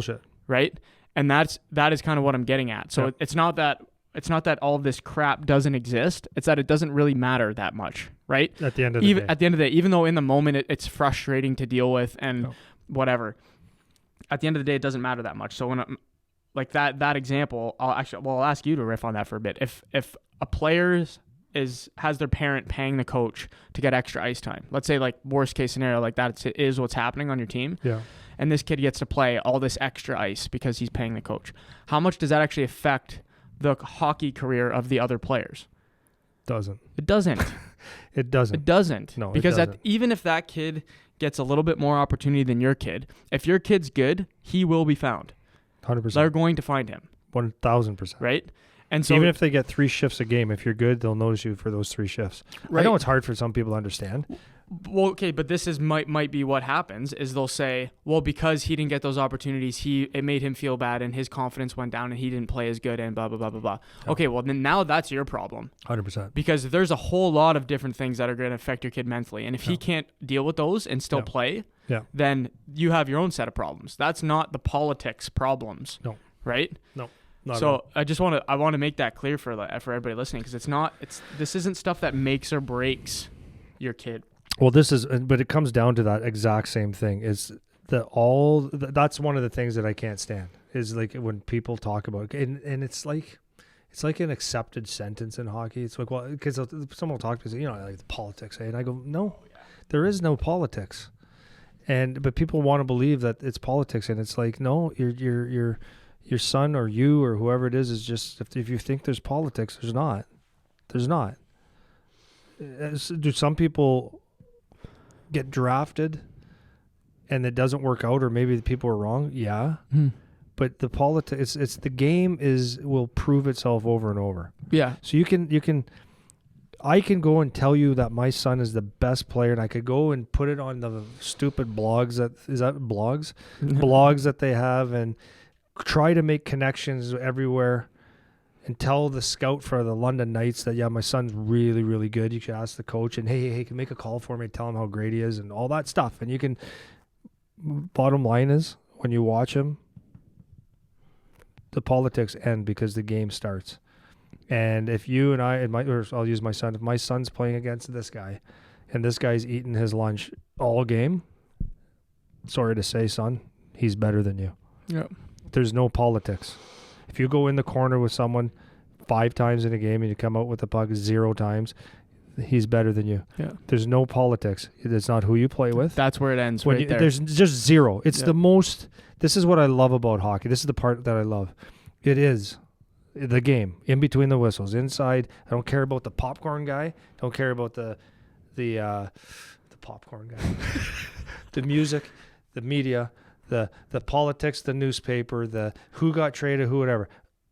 right? And that is kind of what I'm getting at. So it's not that all of this crap doesn't exist. It's that it doesn't really matter that much, right? At the end of the day. At the end of the day, even though in the moment it's frustrating to deal with and whatever, at the end of the day, it doesn't matter that much. So when like that example, I'll ask you to riff on that for a bit. If a player has their parent paying the coach to get extra ice time, let's say, like, worst case scenario, like that is what's happening on your team. Yeah. And this kid gets to play all this extra ice because he's paying the coach. How much does that actually affect the hockey career of the other players? It doesn't. It doesn't. No, because even if that kid gets a little bit more opportunity than your kid, if your kid's good, he will be found. 100%. They're going to find him. 1,000%. Right? And so even if they get 3 shifts a game, if you're good, they'll notice you for those 3 shifts. Right. I know it's hard for some people to understand. Well, okay, but this might be what happens is they'll say, well, because he didn't get those opportunities, it made him feel bad and his confidence went down and he didn't play as good and blah, blah, blah, blah, blah. Oh. Okay, well, then now that's your problem. 100%. Because there's a whole lot of different things that are going to affect your kid mentally. And if he can't deal with those and still play, then you have your own set of problems. That's not the politics problems. No. Right? No. So I want to make that clear for everybody listening, because this isn't stuff that makes or breaks your kid. Well, but it comes down to that exact same thing. Is that's one of the things that I can't stand, is like when people talk about it, and it's like an accepted sentence in hockey. It's like, well, because someone will talk to me, like the politics, and I go, no, there is no politics, but people want to believe that it's politics, and it's like, no, your son or you or whoever it is just, if you think there's politics, there's not. Do some people get drafted and it doesn't work out, or maybe the people are wrong? Yeah. But the politics, it's the game will prove itself over and over. Yeah. So I can go and tell you that my son is the best player, and I could go and put it on the stupid blogs blogs that they have, and try to make connections everywhere, and tell the scout for the London Knights that, my son's really, really good. You should ask the coach, and hey, can make a call for me, tell him how great he is, and all that stuff. And you can, bottom line is, when you watch him, the politics end because the game starts. And if you and I'll use my son, if my son's playing against this guy, and this guy's eating his lunch all game, sorry to say, son, he's better than you. Yeah. There's no politics. If you go in the corner with someone 5 times in a game and you come out with the puck 0 times, he's better than you. Yeah. There's no politics. It's not who you play with. That's where it ends. There. There's just zero. It's this is what I love about hockey. This is the part that I love. It is the game, in between the whistles, inside. I don't care about the popcorn guy. Don't care about the popcorn guy. The music, the media, the politics, the newspaper, the who got traded, who whatever.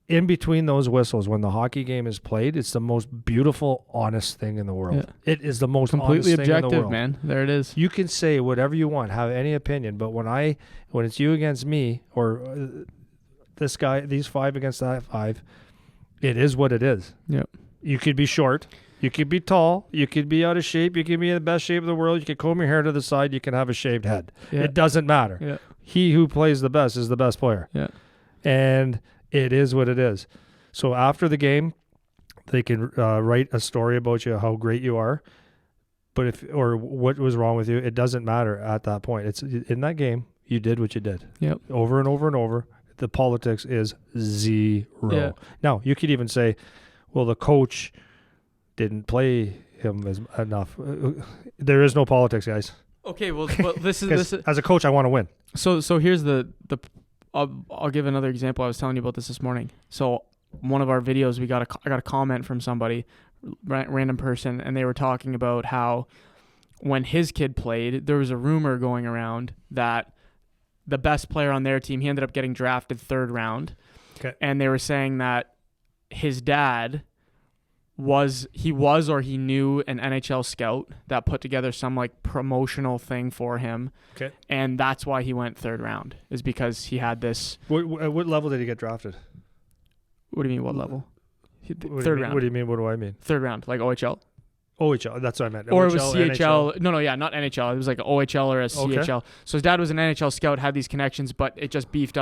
In between those whistles, when the hockey game is played, it's the most beautiful, honest thing in the world. Yeah. It is the most completely honest objective, thing in the world. man. There it is. You can say whatever you want, have any opinion, but when it's you against me, or this guy, these 5 against that 5, it is what it is. Yep. You could be short, you could be tall, you could be out of shape, you could be in the best shape of the world, you could comb your hair to the side, you can have a shaved head. Yeah. It doesn't matter. Yeah. He who plays the best is the best player. Yeah. And it is what it is. So after the game, they can write a story about you, how great you are. But or what was wrong with you, it doesn't matter at that point. It's in that game, you did what you did. Yep. Over and over and over. The politics is 0. Yeah. Now, you could even say, well, the coach didn't play him enough. There is no politics, guys. Okay, well this is as a coach, I want to win. So here's the I'll give another example. I was telling you about this morning. So one of our videos, I got a comment from somebody, random person, and they were talking about how when his kid played, there was a rumor going around that the best player on their team, he ended up getting drafted 3rd round. Okay. And they were saying that his dad he knew an NHL scout that put together some like promotional thing for him. Okay. And that's why he went 3rd round, is because he had this. What level did he get drafted? What do you mean, what level? Third round. What do you mean? What do I mean? 3rd round, like OHL. OHL, that's what I meant. Or OHL, it was CHL. NHL. No, not NHL. It was like an OHL or a CHL. Okay. So his dad was an NHL scout, had these connections, but it just beefed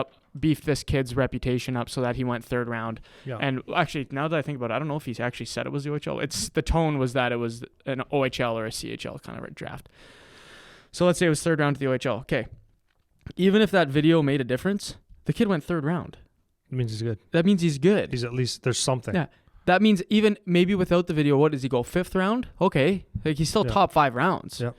this kid's reputation up so that he went 3rd round. Yeah. And actually, now that I think about it, I don't know if he actually said it was the OHL. The tone was that it was an OHL or a CHL kind of a draft. So let's say it was 3rd round to the OHL. Okay. Even if that video made a difference, the kid went 3rd round. It means he's good. That means he's good. He's at least, there's something. Yeah. That means even maybe without the video, what does he go? 5th round? Okay. Like he's still top 5 rounds. Yeah.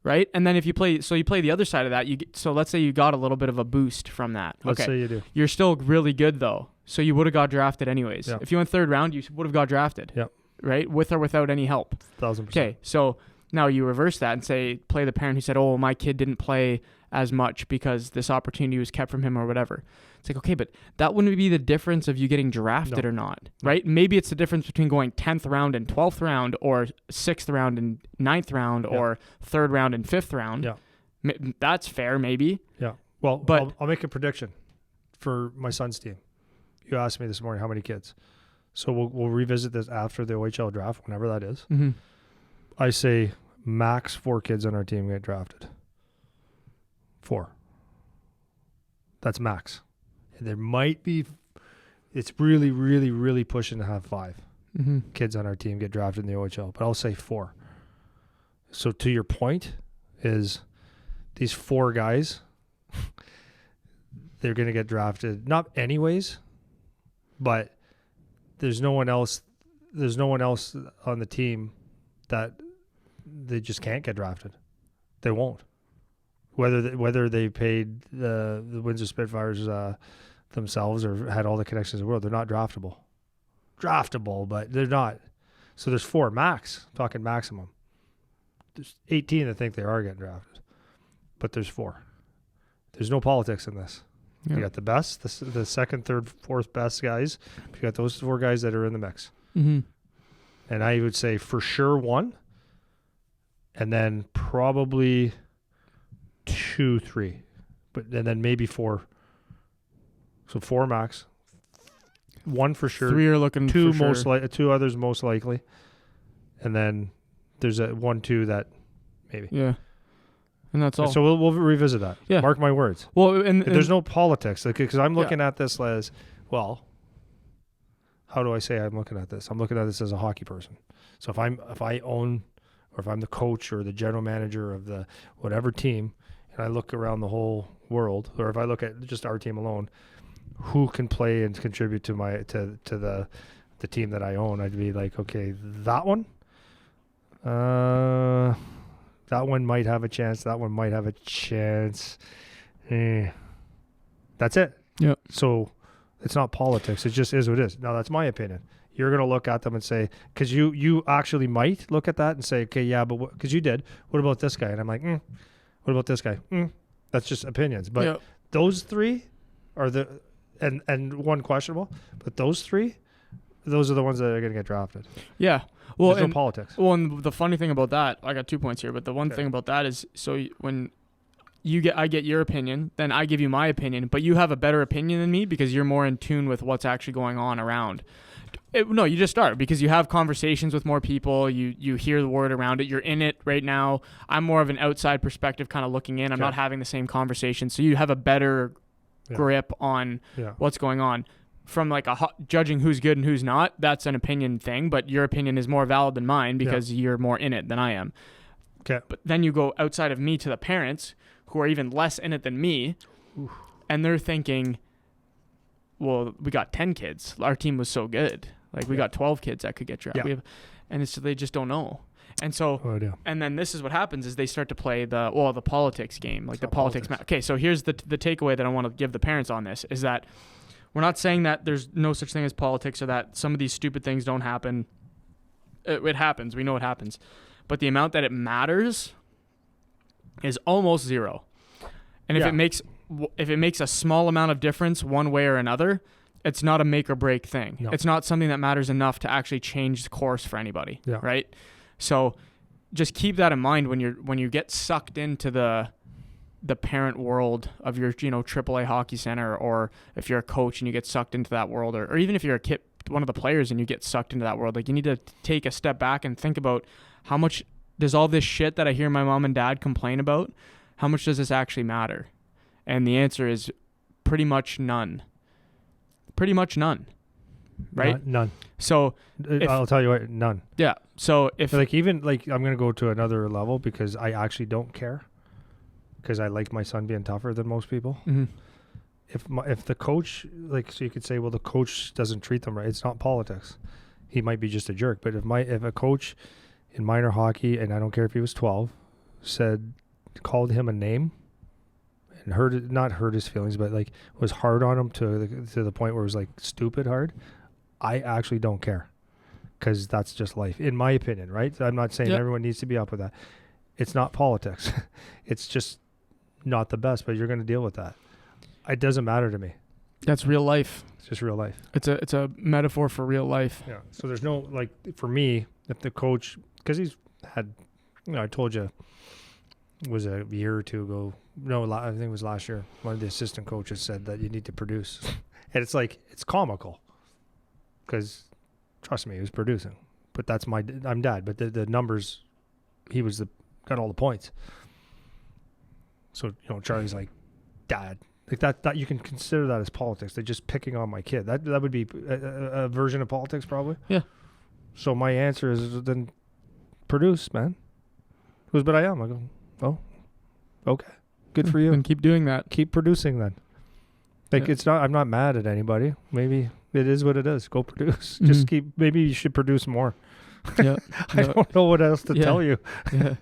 Right? And then if you play the other side of that, so let's say you got a little bit of a boost from that. Let's say you do. You're still really good though. So you would have got drafted anyways. Yeah. If you went 3rd round, you would have got drafted. Yeah. Right? With or without any help. 1,000%. Okay. So now you reverse that and say, play the parent who said, oh, my kid didn't play as much because this opportunity was kept from him or whatever. It's like, okay, but that wouldn't be the difference of you getting drafted or not, right? Maybe it's the difference between going 10th round and 12th round, or 6th round and 9th round, or 3rd round and 5th round. Yeah. That's fair, maybe. Yeah. Well, but I'll make a prediction for my son's team. You asked me this morning how many kids. So we'll revisit this after the OHL draft, whenever that is. Mm-hmm. I say max 4 kids on our team get drafted. 4. That's max. There might be, it's really, really, really pushing to have 5 kids on our team get drafted in the OHL, but I'll say 4. So to your point is these 4 guys, they're going to get drafted, not anyways, but there's no one else on the team that they just can't get drafted. They won't. Whether they paid the Windsor Spitfires themselves or had all the connections in the world, they're not draftable. Draftable, but they're not. So there's 4 max, talking maximum. There's 18 that think they are getting drafted, but there's 4. There's no politics in this. Yeah. You got the best, the second, third, fourth best guys. You got those 4 guys that are in the mix. Mm-hmm. And I would say for sure 1, and then probably 2, 3, and then maybe 4. So 4 max, 1 for sure. 3 are looking 2 for most sure. 2 others most likely, and then there's a 1, 2 that maybe. Yeah, and that's all. So we'll revisit that. Yeah, mark my words. Well, and there's no politics because I'm looking at this as well. How do I say I'm looking at this? I'm looking at this as a hockey person. So if I own, or if I'm the coach or the general manager of the whatever team, and I look around the whole world, or if I look at just our team alone, who can play and contribute to the team that I own, I'd be like, okay, that one might have a chance. That one might have a chance. That's it. Yeah. So it's not politics. It just is what it is. Now, that's my opinion. You're going to look at them and say, because you actually might look at that and say, okay, yeah, but because you did, what about this guy? And I'm like, what about this guy? That's just opinions. But those three are and one questionable, but those three, those are the ones that are going to get drafted. Yeah. Well, there's no politics. Well, and the funny thing about that, I got 2 points here, but the one thing about that is, so when I get your opinion, then I give you my opinion, but you have a better opinion than me because you're more in tune with what's actually going on around. No, you just start because you have conversations with more people. You hear the word around it. You're in it right now. I'm more of an outside perspective, kind of looking in. I'm not having the same conversation, so you have a better grip on what's going on. From like judging who's good and who's not, that's an opinion thing, but your opinion is more valid than mine because you're more in it than I am. Okay. But then you go outside of me to the parents who are even less in it than me, and they're thinking, well, we got 10 kids. Our team was so good. Like, we got 12 kids that could get drafted. And they just don't know. And so, and then this is what happens is they start to play the politics game, like the politics. Okay, so here's the takeaway that I want to give the parents on this is that we're not saying that there's no such thing as politics or that some of these stupid things don't happen. It happens. We know it happens. But the amount that it matters is almost zero. And if it makes a small amount of difference one way or another, it's not a make or break thing. No. It's not something that matters enough to actually change the course for anybody, right? So just keep that in mind when you get sucked into the parent world of your AAA hockey center, or if you're a coach and you get sucked into that world, or even if you're a kid, one of the players and you get sucked into that world, like you need to take a step back and think about how much does all this shit that I hear my mom and dad complain about, how much does this actually matter? And the answer is pretty much none. Pretty much none. Right? None. So I'll tell you what, none. Yeah. So if I'm going to go to another level because I actually don't care, because I like my son being tougher than most people. Mm-hmm. If the coach, so you could say, well, the coach doesn't treat them right. It's not politics. He might be just a jerk. But if a coach in minor hockey, and I don't care if he was 12, called him a name and not hurt his feelings, but was hard on him to the point where it was stupid hard, I actually don't care, because that's just life, in my opinion, right? I'm not saying everyone needs to be up with that. It's not politics. It's just not the best, but you're going to deal with that. It doesn't matter to me. That's real life. It's just real life. It's a metaphor for real life. Yeah. So there's no, for me, if the coach, because he's had, I told you, it was a year or two ago. No, I think it was last year. One of the assistant coaches said that you need to produce. And it's comical, because trust me, he was producing. But I'm dad. But the numbers, he was got all the points. So, Charlie's like, dad. That you can consider that as politics. They're just picking on my kid. That would be a version of politics, probably. Yeah. So my answer is then produce, man. But I am. I go, oh, okay. Good for you. And keep doing that. Keep producing then. It's not, I'm not mad at anybody. Maybe it is what it is. Go produce. Mm-hmm. Just maybe you should produce more. Yeah. I don't know what else to tell you. Yeah.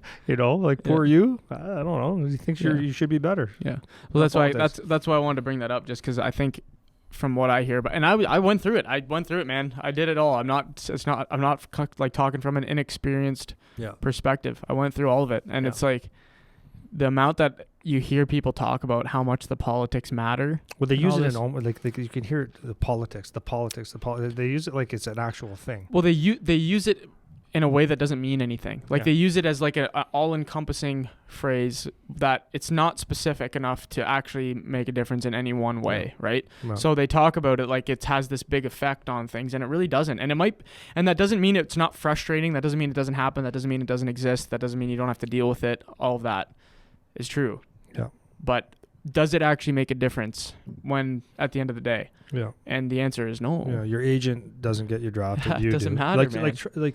Poor you. I don't know. He thinks you should be better. Yeah. Well, that's why I wanted to bring that up, just because I think from what I hear, and I went through it. I went through it, man. I did it all. I'm not talking from an inexperienced perspective. I went through all of it, and it's the amount that you hear people talk about how much the politics matter. Well, they use it in almost you can hear it, the politics. They use it like it's an actual thing. Well, they use it in a way that doesn't mean anything. They use it as an all-encompassing phrase that it's not specific enough to actually make a difference in any one way, right? No. So they talk about it like it has this big effect on things, and it really doesn't. And and that doesn't mean it's not frustrating. That doesn't mean it doesn't happen. That doesn't mean it doesn't exist. That doesn't mean you don't have to deal with it. All of that is true. Yeah. But does it actually make a difference at the end of the day? Yeah. And the answer is no. Yeah. Your agent doesn't get you drafted. You doesn't matter, man.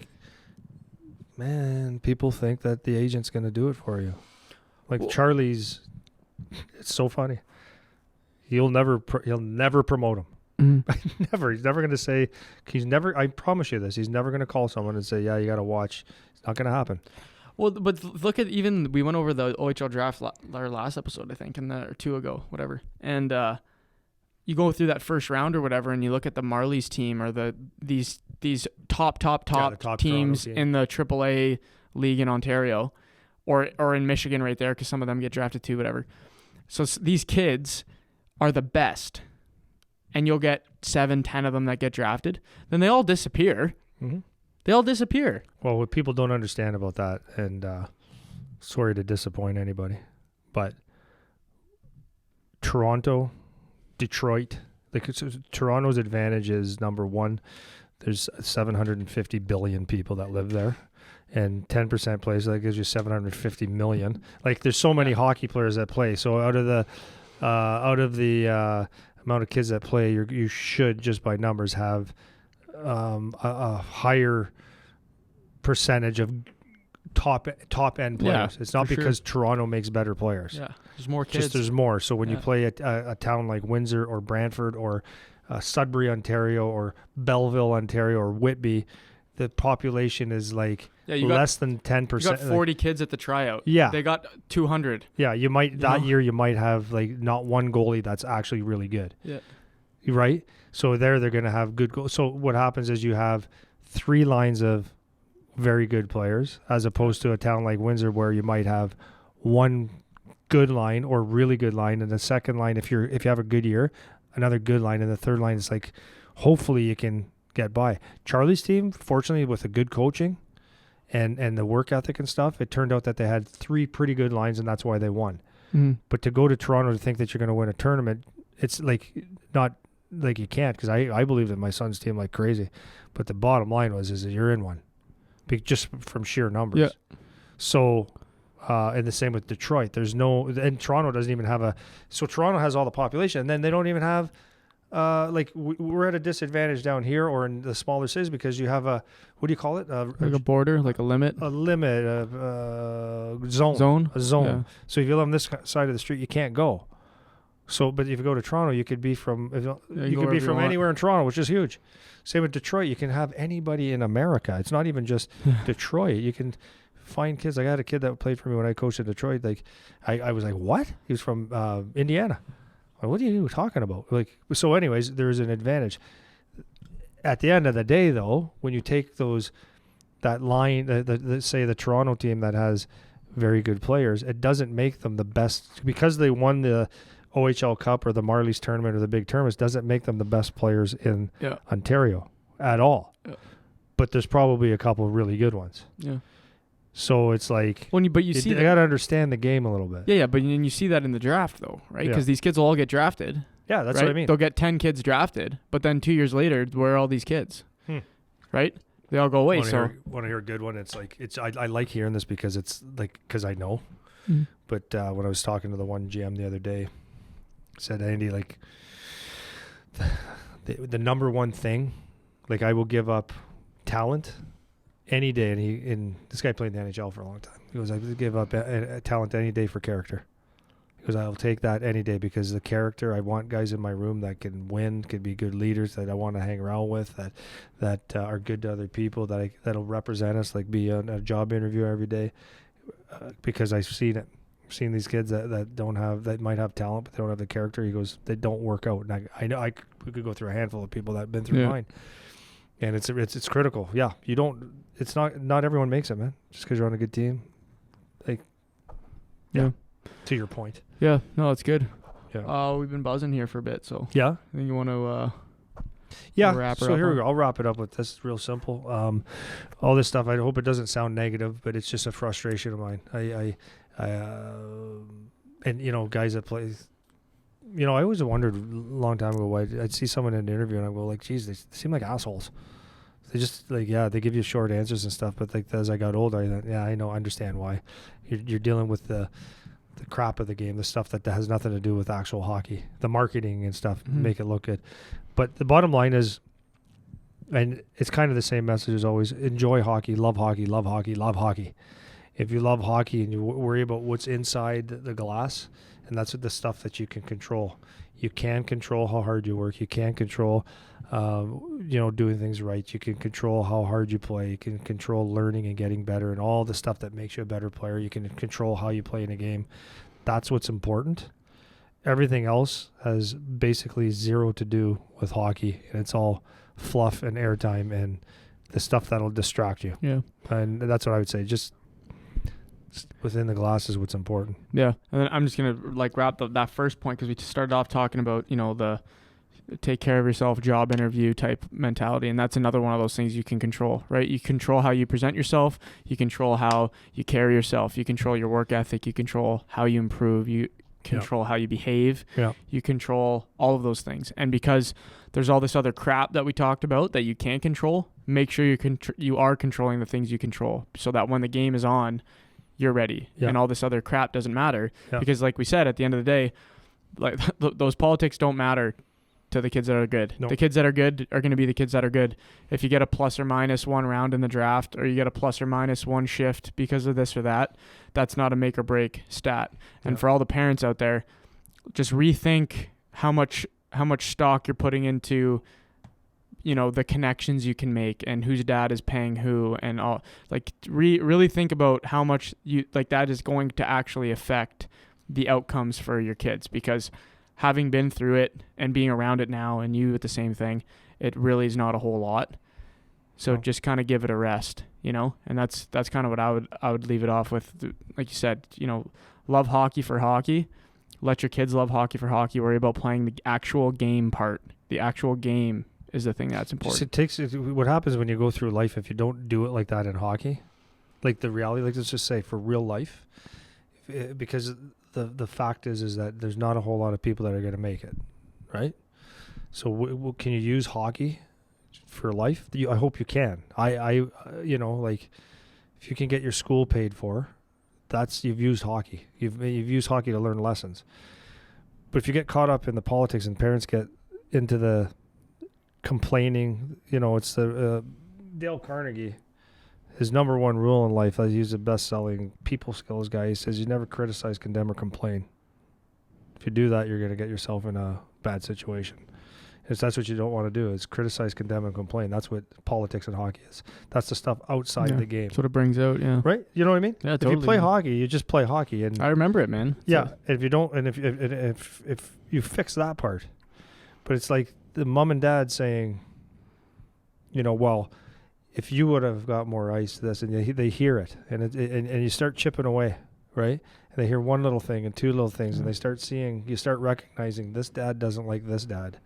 Man, people think that the agent's going to do it for you. Charlie's, it's so funny. He'll never promote him. Mm-hmm. Never. He's never going to say, I promise you this, he's never going to call someone and say, yeah, you got to watch. It's not going to happen. Well, but look at we went over the OHL draft our last episode, I think, or two ago, whatever. And you go through that first round or whatever, and you look at the Marlies team or these top teams in the AAA league in Ontario, or in Michigan right there, because some of them get drafted too, whatever. So these kids, are the best, and you'll get 7-10 of them that get drafted, then they all disappear. Mm-hmm. They all disappear. Well, what people don't understand about that, and sorry to disappoint anybody, but Toronto, Detroit, Toronto's advantage is, number one, there's 750 billion people that live there, and 10% plays, that gives you 750 million. Like, there's so many hockey players that play. So out of the amount of kids that play, you should, just by numbers, have a higher percentage of top end players. It's not because Toronto makes better players. Yeah, there's more kids. Just there's more. So when you play a town like Windsor or Brantford or Sudbury, Ontario, or Belleville, Ontario, or Whitby, the population is like less than 10%. You got 40 kids at the tryout. Yeah. They got 200. Yeah, you might year you might have like not one goalie that's actually really good. Yeah. Right? So they're going to have good goals. So what happens is you have 3 lines of very good players, as opposed to a town like Windsor where you might have one good line or really good line, and the second line, if you have a good year, another good line, and the third line is like, hopefully you can get by. Charlie's team, fortunately, with the good coaching and the work ethic and stuff, it turned out that they had 3 pretty good lines, and that's why they won. Mm-hmm. But to go to Toronto to think that you're going to win a tournament, it's like not like you can't, because I believed in my son's team like crazy. But the bottom line is that you're in one, just from sheer numbers. Yeah. So, and the same with Detroit. And Toronto doesn't even have so Toronto has all the population, and then they don't even have, we're at a disadvantage down here or in the smaller cities because you have what do you call it? Like a border, like a limit? A limit, zone. A zone. Yeah. So if you live on this side of the street, you can't go. So, but if you go to Toronto, you could be from anywhere in Toronto, which is huge. Same with Detroit. You can have anybody in America. It's not even just Detroit. You can find kids. Like, I had a kid that played for me when I coached in Detroit. Like, I was like, what? He was from Indiana. Like, what are you talking about? Like, so anyways, there's an advantage. At the end of the day, though, when you take that line, say the Toronto team that has very good players, it doesn't make them the best because they won the OHL Cup or the Marlies tournament or the big tournaments. Doesn't make them the best players in Ontario at all. Yeah. But there's probably a couple of really good ones. Yeah. So it's like, I got to understand the game a little bit. Yeah, but you see that in the draft though, right? Because these kids will all get drafted. Yeah, that's right? what I mean. They'll get 10 kids drafted, but then 2 years later, where are all these kids? Right? They all go away. Want to hear a good one? It's like I like hearing this because it's like because I know. Mm. But when I was talking to the one GM the other day, said, Andy, like the number one thing, like I will give up talent any day, and this guy played in the NHL for a long time. He goes, I would give up a talent any day for character. He goes, I'll take that any day because the character, I want guys in my room that can win, can be good leaders that I want to hang around with, that are good to other people, that'll represent us, like be on a job interview every day, because I've seen it. I've seen these kids that might have talent, but they don't have the character. He goes, they don't work out. And I know we could go through a handful of people that have been through mine. And it's critical. Yeah, you don't. It's not everyone makes it, man. Just because you're on a good team, like, yeah. To your point. Yeah. No, it's good. Yeah. We've been buzzing here for a bit, so yeah. I think you want to. Wrap her up. So here we go. I'll wrap it up with this. It's real simple. All this stuff. I hope it doesn't sound negative, but it's just a frustration of mine. And guys that play. I always wondered a long time ago why I'd see someone in an interview and I go like, geez, they seem like assholes. They just they give you short answers and stuff. But like as I got older, I thought, I understand why. You're dealing with the crap of the game, the stuff that has nothing to do with actual hockey, the marketing and stuff, make it look good. But the bottom line is, and it's kind of the same message as always: enjoy hockey, love hockey, love hockey, love hockey. If you love hockey and you worry about what's inside the glass, and that's the stuff that you can control. You can control how hard you work. You can control, doing things right. You can control how hard you play. You can control learning and getting better and all the stuff that makes you a better player. You can control how you play in a game. That's what's important. Everything else has basically zero to do with hockey, and it's all fluff and airtime and the stuff that'll distract you. Yeah. And that's what I would say. Just Within the glass is what's important. Yeah. And then I'm just going to like wrap up that first point, because we started off talking about, you know, the take care of yourself, job interview type mentality. And that's another one of those things you can control, right? You control how you present yourself. You control how you carry yourself. You control your work ethic. You control how you improve. You control how you behave. Yeah. You control all of those things. And because there's all this other crap that we talked about that you can't control, make sure you are controlling the things you control, so that when the game is on, you're ready. Yeah. And all this other crap doesn't matter. Yeah. Because like we said, at the end of the day, like those politics don't matter to the kids that are good. Nope. The kids that are good are going to be the kids that are good. If you get a plus or minus one round in the draft, or you get a plus or minus one shift because of this or that, that's not a make or break stat. And for all the parents out there, just rethink how much stock you're putting into, you know, the connections you can make and whose dad is paying who, and all. Like really think about how much you like that is going to actually affect the outcomes for your kids, because having been through it and being around it now, and you with the same thing, it really is not a whole lot. So just kind of give it a rest, you know? And that's kind of what I would leave it off with. Like you said, you know, love hockey for hockey. Let your kids love hockey for hockey. Worry about playing the actual game part. The actual game is the thing that's important. What happens when you go through life, if you don't do it like that in hockey, like the reality, like let's just say for real life, because the fact is that there's not a whole lot of people that are going to make it, right? So can you use hockey for life? I hope you can. I you know, like if you can get your school paid for, you've used hockey. You've used hockey to learn lessons. But if you get caught up in the politics and parents get into the complaining, you know, it's the Dale Carnegie. His number one rule in life, he's a best-selling people skills guy. He says you never criticize, condemn, or complain. If you do that, you're going to get yourself in a bad situation. That's what you don't want to do, is criticize, condemn, and complain. That's what politics and hockey is. That's the stuff outside the game. That's what it brings out, yeah. Right? You know what I mean? Yeah, totally. If you play hockey, you just play hockey. And I remember it, man. Yeah, and if you don't, and if you fix that part, but it's like the mom and dad saying, you know, well, if you would have got more ice to this, and they hear it, and you start chipping away, right? And they hear one little thing and two little things, and they start seeing, you start recognizing this dad doesn't like this dad.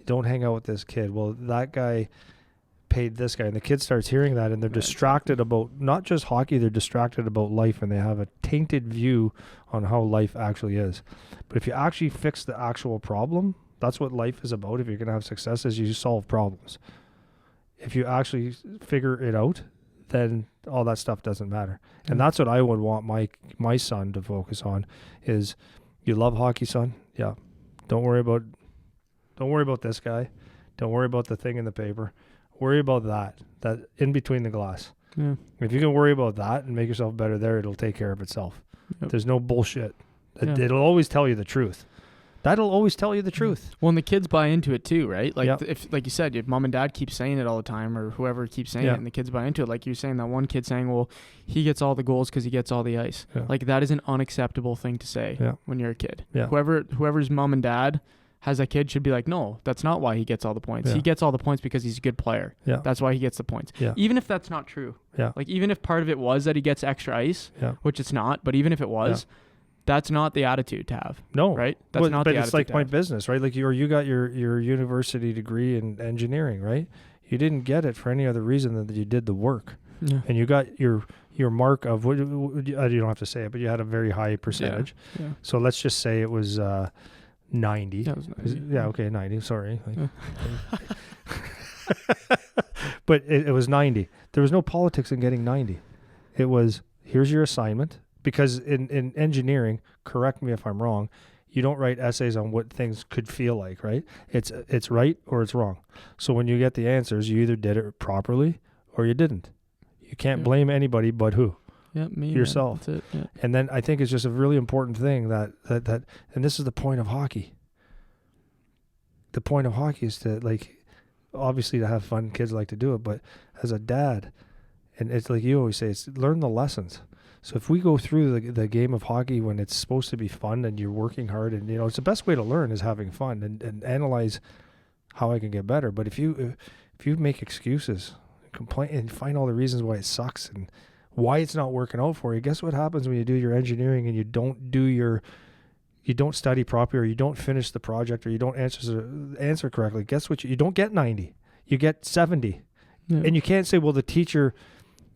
Don't hang out with this kid. Well, that guy paid this guy, and the kid starts hearing that, and they're distracted about not just hockey, they're distracted about life, and they have a tainted view on how life actually is. But if you actually fix the actual problem, that's what life is about. If you're going to have success, is you solve problems. If you actually figure it out, then all that stuff doesn't matter. And that's what I would want my son to focus on, is you love hockey, son? Yeah. Don't worry about this guy. Don't worry about the thing in the paper. Worry about that in between the glass. Yeah. If you can worry about that and make yourself better there, it'll take care of itself. Yep. There's no bullshit. It'll always tell you the truth. That'll always tell you the truth. Well, and the kids buy into it too, right? Like if, like you said, if mom and dad keep saying it all the time, or whoever keeps saying it, and the kids buy into it, like you're saying, that one kid saying, well, he gets all the goals because he gets all the ice. Yeah. Like that is an unacceptable thing to say when you're a kid. Yeah. Whoever's mom and dad has a kid should be like, no, that's not why he gets all the points. Yeah. He gets all the points because he's a good player. Yeah. That's why he gets the points. Yeah. Even if that's not true. Yeah. Like even if part of it was that he gets extra ice, which it's not, but even if it was, that's not the attitude to have. No. Right? That's not the attitude. But it's like my business, right? Like you got your university degree in engineering, right? You didn't get it for any other reason than that you did the work. Yeah. And you got your mark of, you don't have to say it, but you had a very high percentage. Yeah. Yeah. So let's just say it was 90. That was 90. Yeah, okay, 90. Sorry. But it was 90. There was no politics in getting 90. It was, here's your assignment. Because in engineering, correct me if I'm wrong, you don't write essays on what things could feel like, right? It's right or it's wrong. So when you get the answers, you either did it properly or you didn't. You can't blame anybody but who? Yeah, me. Yourself. That's it. Yeah. And then I think it's just a really important thing that and this is the point of hockey. The point of hockey is to, like, obviously to have fun. Kids like to do it, but as a dad, and it's like you always say, it's learn the lessons. So if we go through the game of hockey when it's supposed to be fun and you're working hard, and it's the best way to learn is having fun and analyze how I can get better. But if you make excuses, complain, and find all the reasons why it sucks and why it's not working out for you. Guess what happens when you do your engineering and you don't study properly, or you don't finish the project, or you don't answer correctly? Guess what? You don't get 90. You get 70. Yeah. And you can't say, well,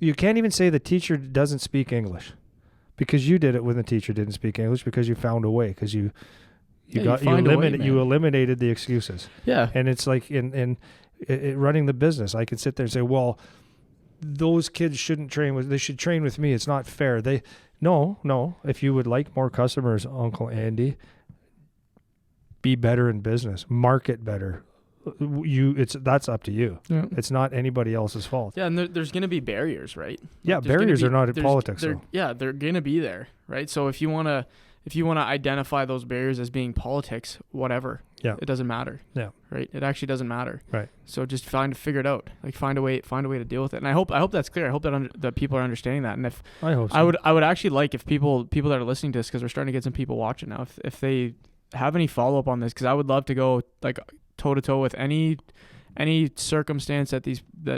you can't even say the teacher doesn't speak English, because you did it when the teacher didn't speak English, because you found a way, because you eliminated the excuses. Yeah. And it's like in running the business, I can sit there and say, well, those kids shouldn't they should train with me. It's not fair. No. If you would like more customers, Uncle Andy, be better in business, market better. That's up to you. Yeah. It's not anybody else's fault. Yeah, and there's going to be barriers, right? Yeah, barriers are not in politics. They're going to be there, right? So if you want to identify those barriers as being politics, whatever. Yeah. It doesn't matter. Yeah. Right. It actually doesn't matter. Right. So just figure it out. Like find a way to deal with it. And I hope that's clear. I hope that people are understanding that. And if I hope so. I would actually like if people that are listening to this, because we're starting to get some people watching now, if they have any follow up on this, because I would love to go like toe to toe with any circumstance that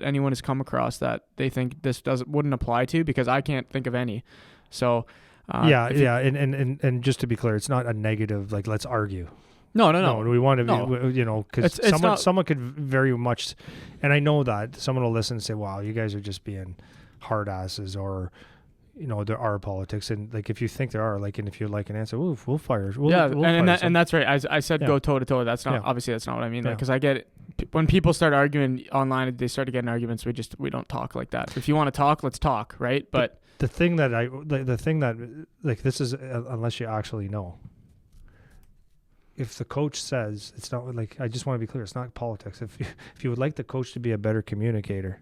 anyone has come across that they think this wouldn't apply to, because I can't think of any. So. And just to be clear, it's not a negative, like, let's argue. No. We want to, because someone could very much, and I know that someone will listen and say, wow, you guys are just being hard asses, or, there are politics. And like, if you think there are, like, and if you like an answer, we'll fire. And that's right. I said go toe to toe. That's not, obviously that's not what I mean. Because I get it. When people start arguing online, they start to get in arguments. We don't talk like that. If you want to talk, let's talk. Right. But the thing that this is, unless you actually know, if the coach says, it's not like, I just want to be clear, it's not politics. If you would like the coach to be a better communicator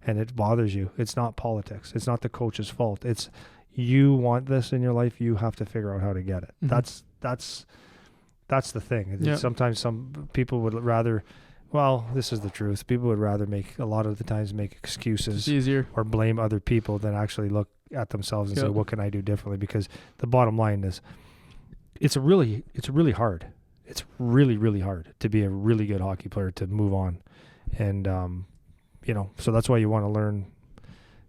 and it bothers you, it's not politics. It's not the coach's fault. It's, you want this in your life, you have to figure out how to get it. Mm-hmm. That's the thing. Yep. Sometimes some people would rather, well, this is the truth. People would rather make excuses or blame other people than actually look at themselves and say, what can I do differently? Because the bottom line is, it's really hard. It's really, really hard to be a really good hockey player, to move on. And, so that's why you want to learn.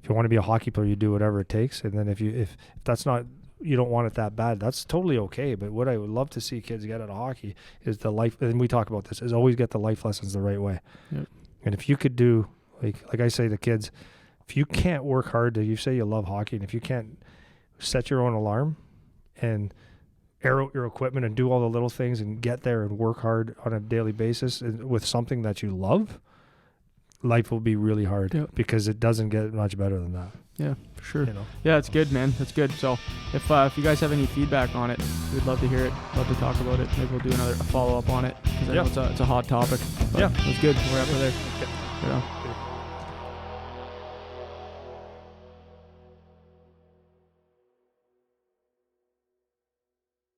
If you want to be a hockey player, you do whatever it takes. And then if that's not, you don't want it that bad, that's totally okay. But what I would love to see kids get out of hockey is the life, and we talk about this, is always get the life lessons the right way. Yep. And if you could do, like I say to kids, if you can't work hard, you say you love hockey, and if you can't set your own alarm and air out your equipment and do all the little things and get there and work hard on a daily basis with something that you love, life will be really hard, because it doesn't get much better than that. Yeah, for sure. Yeah, it's good, man. That's good. So if you guys have any feedback on it, we'd love to hear it. Love to talk about it. Maybe we'll do a follow up on it, because I know it's a hot topic. But it was good. We're up there. Yeah.